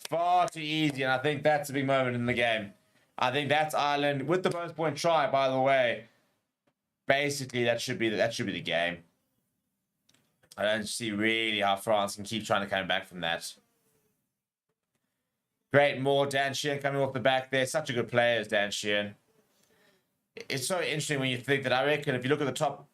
A: Far too easy, and I think that's a big moment in the game. I think that's Ireland with the bonus point try, by the way. Basically, that should be the game. I don't see really how France can keep trying to come back from that. Great, more Dan Sheehan coming off the back there. Such a good player, Dan Sheehan. It's so interesting when you think that, I reckon if you look at the top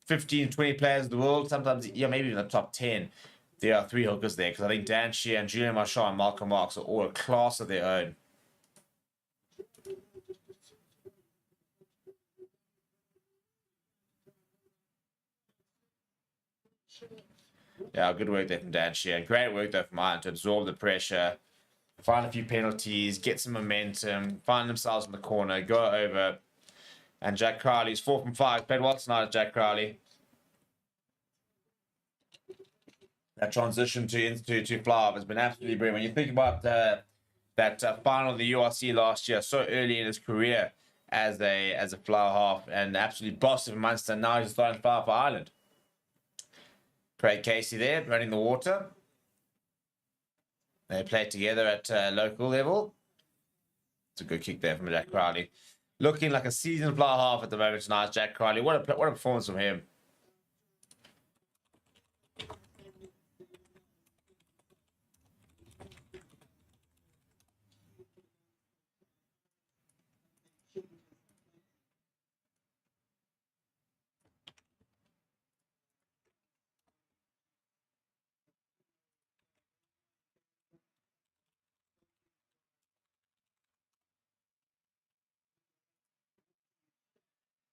A: 15, 20 players in the world, sometimes, yeah, maybe even the top 10, there are 3 hookers there. Because I think Dan Sheehan, Julian Marchand, and Malcolm Marks are all a class of their own. Yeah, good work there from Dan Sheehan. Great work though from Ireland to absorb the pressure, find a few penalties, get some momentum, find themselves in the corner, go over. And Jack Crowley's 4 from 5. Played well tonight, Jack Crowley. That transition to Flav has been absolutely brilliant. When you think about that final of the URC last year, so early in his career as a flower half, and absolutely boss of Munster, now he's starting flower for Ireland. Craig Casey there, running the water. They play together at local level. It's a good kick there from Jack Crowley. Looking like a seasoned flower half at the moment tonight, Jack Crowley. What a performance from him.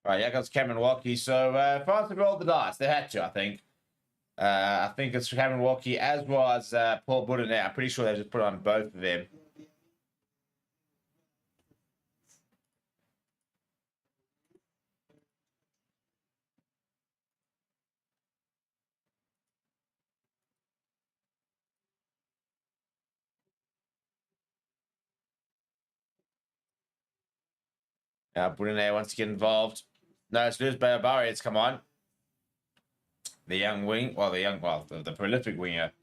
A: All right, here comes Cameron Walkie. So France have rolled the dice. They had to, I think. I think it's Cameron Walkie as well as Paul Boudinot. I'm pretty sure they just put on both of them. Boudinot wants to get involved. No, it's Lewis Bayabari. It's come on. The young wing. Well, the prolific winger.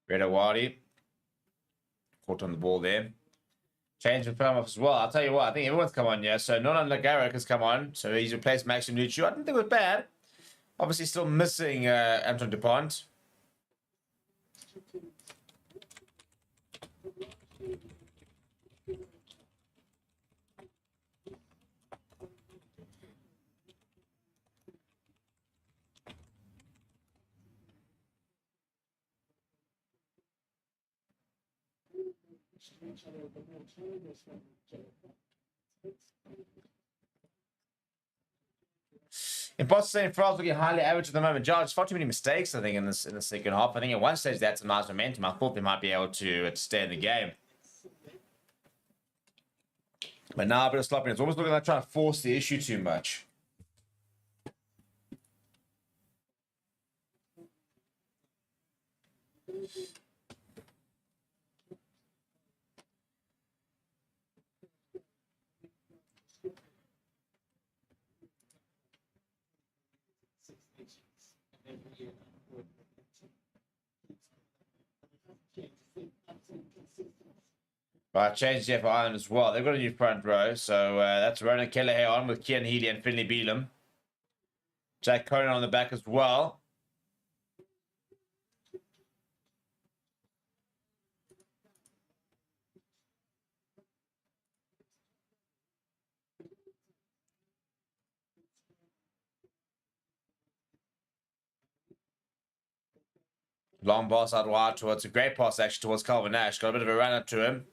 A: Reda Wadi. Caught on the ball there. Change of film off as well. I'll tell you what, I think everyone's come on, yeah. So Nolan Lagarak has come on. So he's replaced Maxim Nucci. I didn't think it was bad. Obviously still missing Anton Dupont. Imposter saying France looking highly average at the moment. George, far too many mistakes, I think, in the second half. I think at one stage that's some nice momentum. I thought they might be able to stay in the game. But now a bit of sloppiness. It's almost looking like trying to force the issue too much. Right, change there for Ireland as well. They've got a new front row. So that's Ronan Kelleher on with Cian Healy and Finlay Beelum. Jack Conan on the back as well. Long pass out wide towards a great pass actually towards Calvin Nash. Got a bit of a run up to him.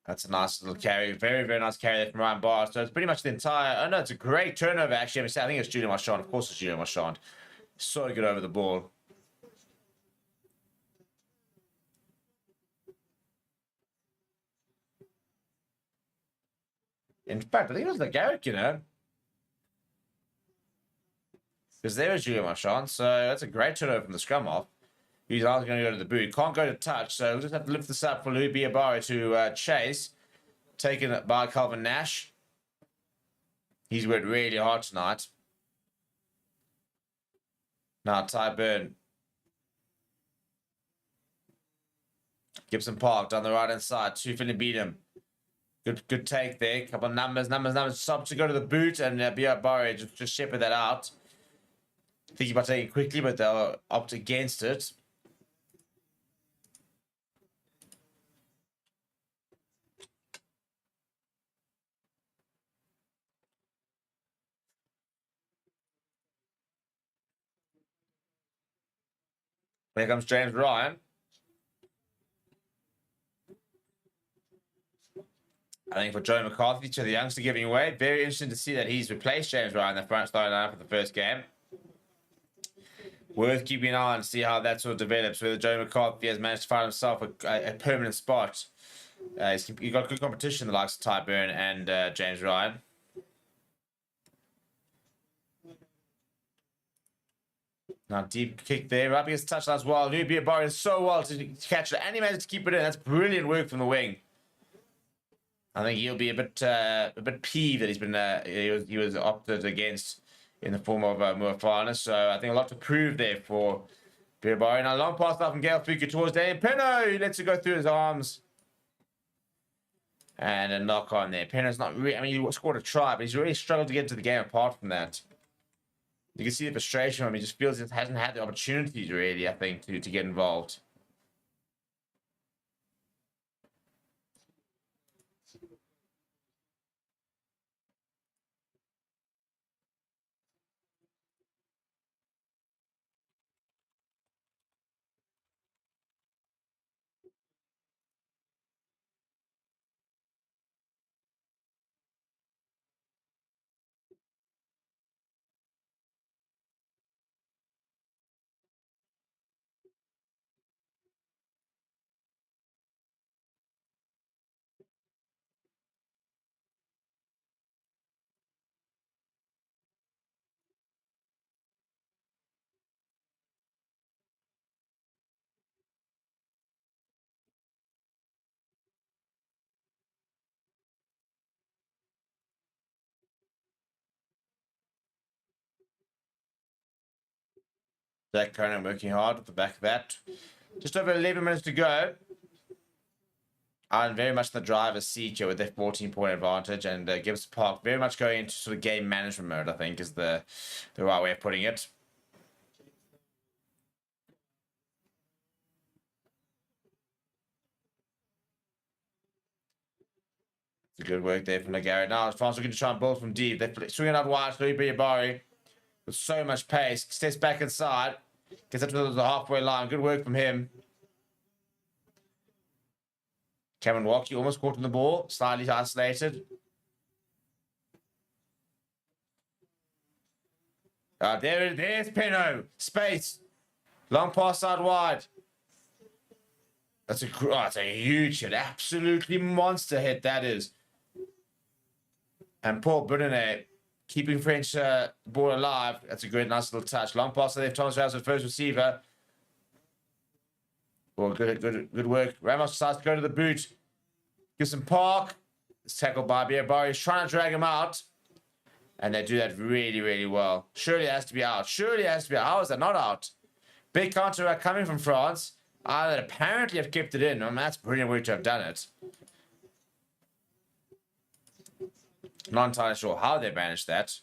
A: That's a nice little carry. Very, very nice carry there from Ryan Barr. So it's pretty much the entire... Oh, no, it's a great turnover, actually. I think it's Julian Marchand. Of course it's Julian Marchand. So good over the ball. In fact, I think it was the Garrick, you know. Because there was Julian Marchand. So that's a great turnover from the scrum off. He's either going to go to the boot. Can't go to touch. So we'll just have to lift this up for Louis Biabari to chase. Taken by Calvin Nash. He's worked really hard tonight. Now Ty Byrne. Gibson Park down the right hand side. Two finna beat him. Good take there. Couple of numbers. Stop to go to the boot, and Biabari just shepherd that out. Thinking about taking it quickly, but they'll opt against it. Here comes James Ryan. I think for Joe McCarthy, to the youngster giving away, very interesting to see that he's replaced James Ryan in the front starting lineup for the first game. Worth keeping an eye on to see how that sort of develops, whether Joe McCarthy has managed to find himself a permanent spot. He's got good competition, the likes of Ty Byrne and James Ryan. Now deep kick there, up against the touchline as well. Louis Biabari is so well to catch it, and he managed to keep it in. That's brilliant work from the wing. I think he'll be a bit peeved that he's been he was opted against in the form of Muafana. So I think a lot to prove there for Biabari. Now long pass out from Gail Fuku towards Daniel Peno. He lets it go through his arms. And a knock on there. Peno's not really, I mean, he scored a try, but he's really struggled to get into the game apart from that. You can see the frustration from him. He just feels he hasn't had the opportunities, really, I think, to get involved. Zach Conan working hard at the back of that. Just over 11 minutes to go. And very much the driver's seat here with their 14-point advantage. And Gibson Park very much going into sort of game management mode, I think, is the right way of putting it. It's a good work there from Nagari. Now France looking to try and build from deep. They're swinging out wide. Louis Biabari with so much pace. Steps back inside. Gets up to the halfway line. Good work from him. Cameron Walkie almost caught in the ball. Slightly isolated. There's Peno. Space. Long pass out wide. That's a huge hit. Absolutely monster hit, that is. And Paul Brunet keeping French ball alive. That's a great, nice little touch. Long pass there. Thomas Ramos, the first receiver. Well, good work. Ramos decides to go to the boot. Gibson Park. It's tackled by Biabari. He's trying to drag him out. And they do that really, really well. Surely it has to be out. Surely it has to be out. How is that not out? Big counter coming from France. That apparently have kept it in. I mean, that's brilliant work to have done it. Not entirely sure how they managed that.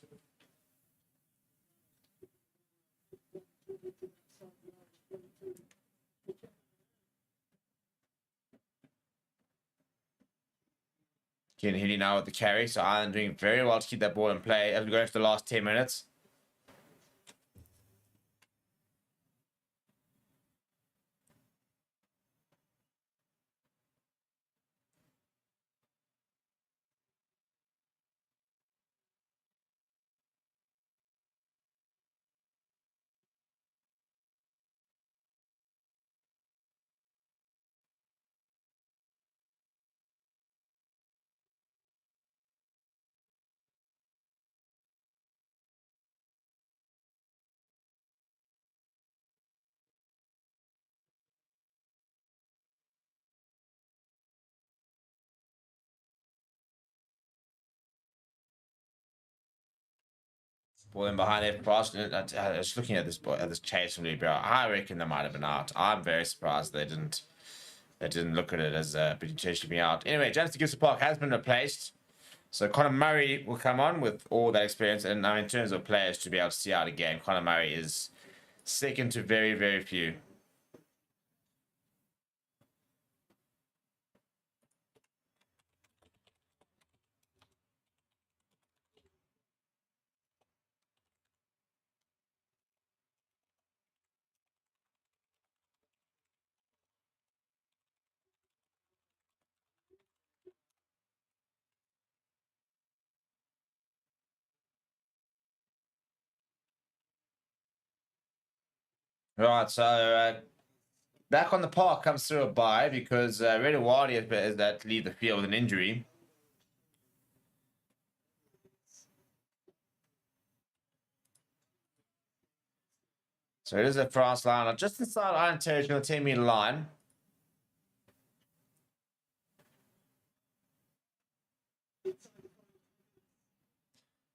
A: Getting hitting now with the carry, so Ireland doing very well to keep that ball in play as we go into the last 10 minutes. Ball in behind there. I was looking at this chase from Libya. I reckon they might have been out. I'm very surprised they didn't look at it as potentially being out. Anyway, Jansen Gibson Park has been replaced. So Conor Murray will come on with all that experience. And now in terms of players to be able to see out a game, Conor Murray is second to very, very few. Right, so back on the park comes through a bye because Reddy Wadi has that to leave the field with an injury. So it is a France line. Just inside Iron Territory, going to 10-meter line.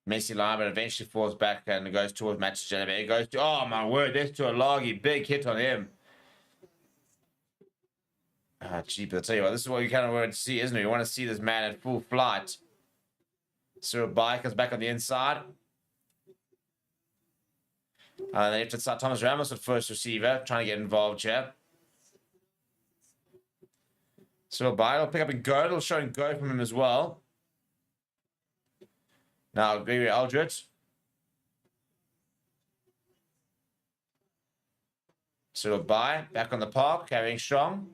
A: Messi line, but eventually falls back and goes towards Match. It goes to, oh my word, there's Tuolagi. Big hit on him. Ah, cheap. I'll tell you what, this is what you kind of want to see, isn't it? You want to see this man at full flight. Cyril Bike is back on the inside. Then left inside Thomas Ramos at first receiver, trying to get involved here. Cyril Bike will pick up a go. It'll show and go from him as well. Now, Gregory Aldrich. Cyril Bike back on the park, carrying strong.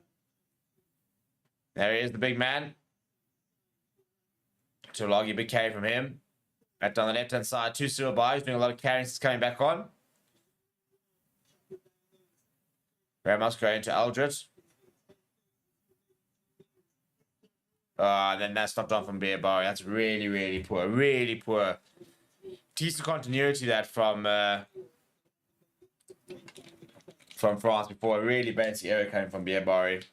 A: There he is, the big man. Tuolagi, big carry from him. Back down the left-hand side to Cyril Bike. He's doing a lot of carrying since coming back on. Ramos going to Aldrich. Then that's stopped on from Beerbar. That's really, really poor. Really poor. Decent continuity that from France before. Really basic error coming from Beerbar.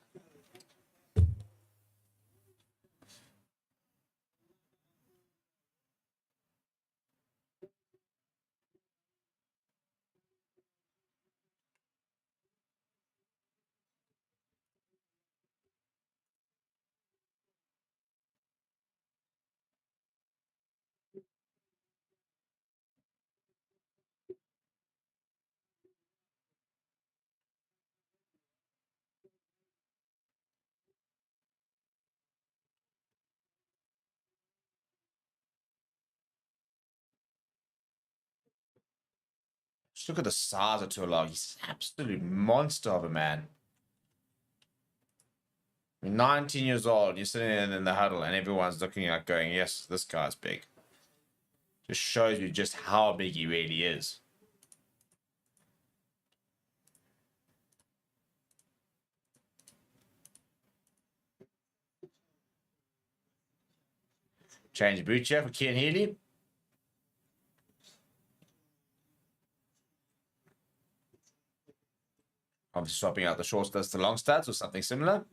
A: Just look at the size of Tuolagi. He's an absolute monster of a man. 19 years old, you're sitting in the huddle and everyone's looking at going, yes, this guy's big. Just shows you just how big he really is. Change boot here for Kian Healy. Obviously swapping out the short stats to long stats or something similar.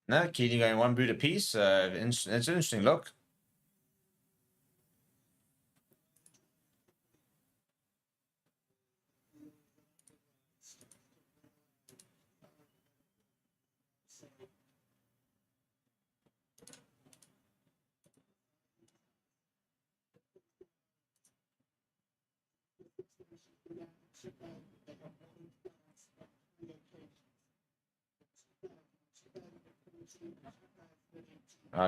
A: No, Keating going one boot apiece. It's an interesting look.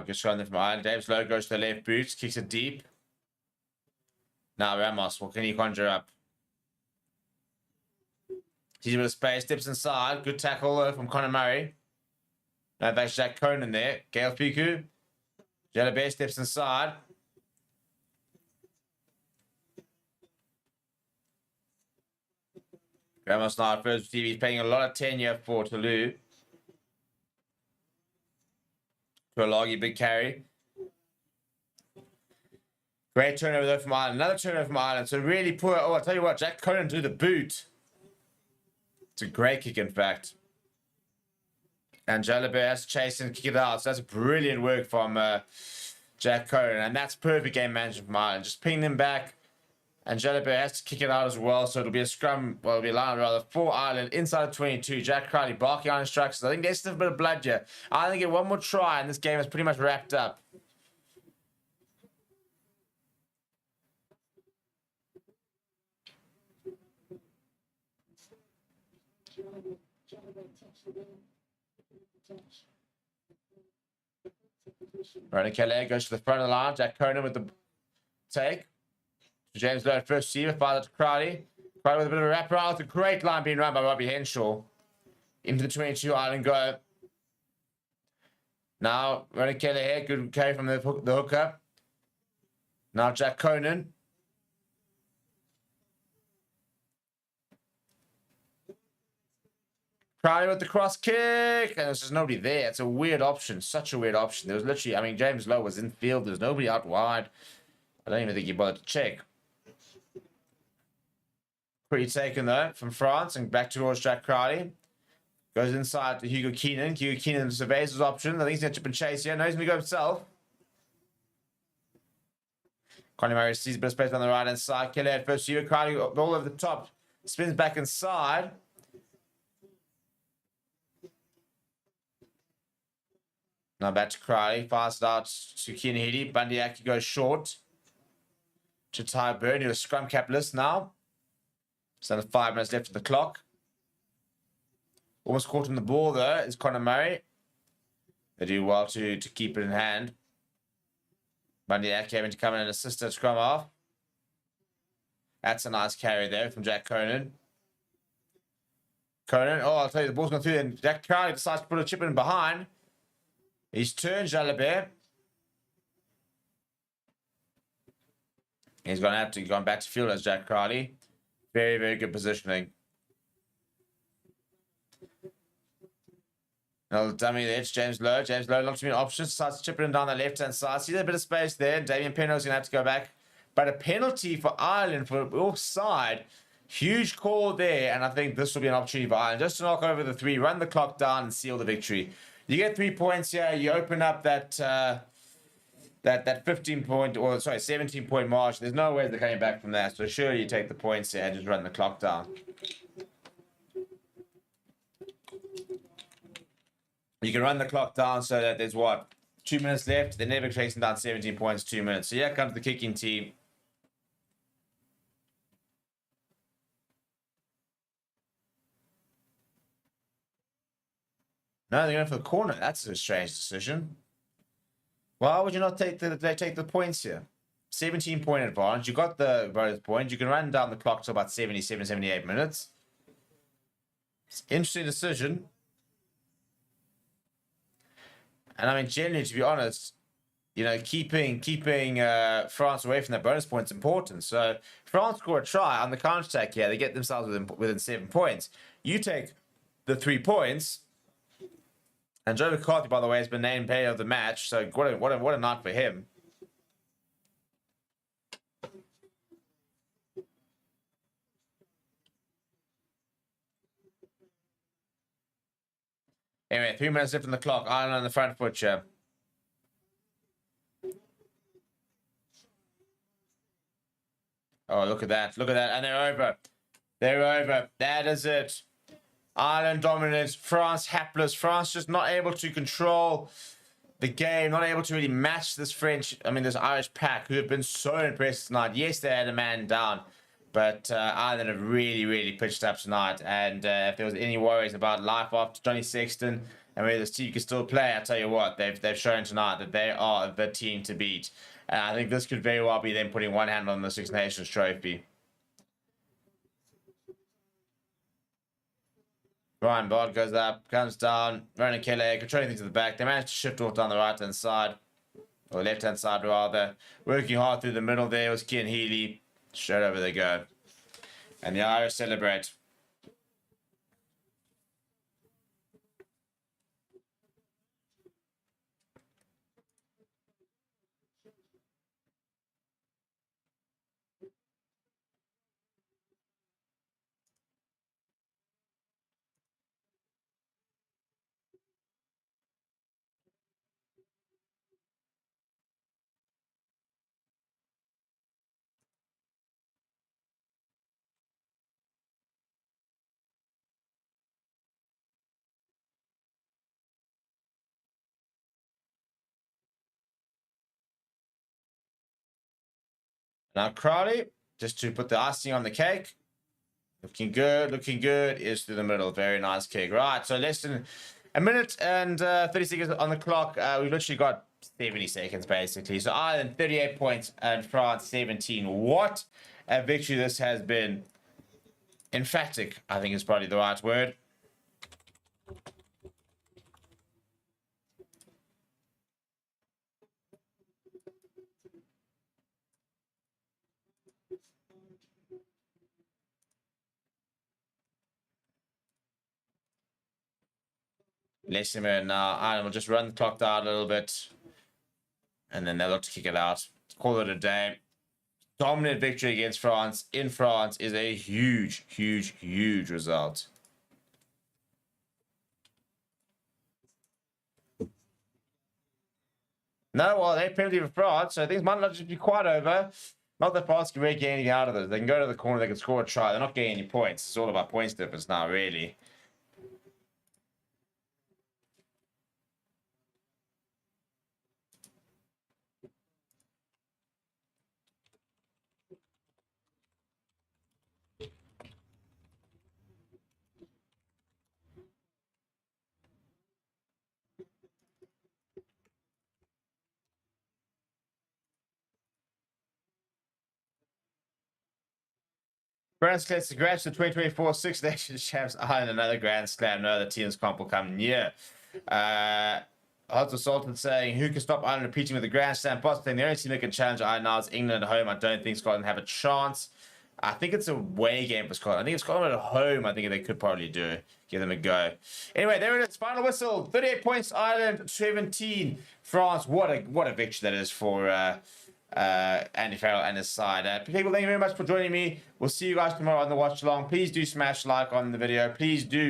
A: Good shot from Iron. Dave's low goes to the left boot, kicks it deep. Now Ramos, what can he conjure up? He's a bit of space, dips inside. Good tackle from Conor Murray. Now that's Jack Conan there. Gail Piku. Jalabert steps inside. Ramos now first receiver. He's paying a lot of tenure for Toulouse. Tuolagi, big carry. Great turnover there from Ireland. Another turnover from Ireland. So really poor. Oh, I'll tell you what, Jack Conan threw the boot. It's a great kick, in fact. And Jalabert has to chase and kick it out. So that's brilliant work from Jack Conan. And that's perfect game management from Ireland. Just ping them back. And Jalabert has to kick it out as well. So it'll be a scrum, well, it'll be a line rather, for Ireland inside of 22. Jack Crowley barking on instructions. I think there's still a bit of blood here. I think get one more try and this game is pretty much wrapped up. Ronan Kelly goes to the front of the line. Jack Conan with the take. James Lowe, first receiver, fired to Crowley. Crowley with a bit of a wraparound. It's a great line being run by Robbie Henshaw. Into the 22, Ireland go. Now, Ronan Kelly here. Good carry from the hooker. Now, Jack Conan. Crowley with the cross kick. And there's just nobody there. It's a weird option. Such a weird option. There was literally, I mean, James Lowe was in field. There's nobody out wide. I don't even think he bothered to check. Pretty taken though from France and back towards Jack Crowley. Goes inside to Hugo Keenan. Hugo Keenan surveys his option. I think he's going to chip and chase here. No, he's going to go himself. Connie Murray sees a bit of space on the right hand side. Kelly at first. Hugo Crowley all over the top. Spins back inside. Now back to Crowley. Fast out to Keenan Heady. Bandiaki goes short. To Ty Byrne, who is scrum capless now. It's under 5 minutes left of the clock. Almost caught on the ball, though, is Conor Murray. They do well to keep it in hand. Bandiaki having to come in and assist at scrum off. That's a nice carry there from Jack Conan. Conan, oh, I'll tell you, the ball's gone through, and Jack Crowley decides to put a chip in behind. He's turned Jalabert. He's going to have to go back to field as Jack Crowley. Very, very good positioning. Another dummy there. It's James Lowe. James Lowe looks to be an option. Decides to chip it in down the left-hand side. See a bit of space there. Damien Penno's going to have to go back. But a penalty for Ireland for offside. Huge call there. And I think this will be an opportunity for Ireland just to knock over the 3, run the clock down and seal the victory. You get 3 points here. You open up that... that 15-point, or sorry, 17-point margin. There's no way they're coming back from that. So sure, you take the points here and just run the clock down. You can run the clock down so that there's what, 2 minutes left. They're never chasing down 17 points, 2 minutes. So here comes the kicking team. No, they're going for the corner. That's a strange decision. Why would you not take the points here? 17-point advantage. You got the bonus point. You can run down the clock to about 77, 78 minutes. It's an interesting decision. And I mean, generally, to be honest, you know, keeping France away from that bonus point is important. So France score a try on the counter attack here. They get themselves within 7 points. You take the 3 points. And Joe McCarthy, by the way, has been named player of the match. So what a night for him. Anyway, 3 minutes left on the clock. Ireland on the front foot here. Oh, look at that. Look at that. And they're over. They're over. That is it. Ireland dominant. France hapless. France just not able to control the game. Not able to really match this this Irish pack who have been so impressed tonight. Yes, they had a man down. But Ireland have really, really pitched up tonight. And if there was any worries about life after Johnny Sexton and whether this team can still play, I tell you what, they've shown tonight that they are the team to beat. And I think this could very well be them putting one hand on the Six Nations trophy. Ryan Bard goes up, comes down. Ronan Kelly controlling things to the back. They managed to shift off down the right-hand side. Or left-hand side, rather. Working hard through the middle there was Cian Healy. Straight over they go. And the Irish celebrate. Now Crowley, just to put the icing on the cake. Looking good, is through the middle. Very nice kick. Right, so less than a minute and 30 seconds on the clock. We've literally got 70 seconds, basically. So Ireland, 38 points, and France, 17. What a victory this has been. Emphatic, I think is probably the right word. Less than a minute now. Ireland will just run the clock down a little bit. And then they'll look to kick it out. Call it a day. Dominant victory against France in France is a huge, huge, huge result. No, well, they penalty for France, so things might not just be quite over. Not that France can really get anything out of this. They can go to the corner, they can score a try. They're not getting any points. It's all about points difference now, really. Grand Slam, congrats to the 2024 Six Nations Champs Ireland. Another Grand Slam. No other teams comp will come near. Hot Sultan saying, who can stop Ireland repeating with the Grand Slam? Boston, the only team that can challenge Ireland now is England at home. I don't think Scotland have a chance. I think it's a away game for Scotland. I think it's Scotland at home. I think they could probably do it. Give them a go. Anyway, there it is. Final whistle. 38 points, Ireland, 17. France. What a victory that is for Andy Farrell and his side. People, thank you very much for joining me. We'll see you guys tomorrow on the watch along. Please do smash like on the video. Please do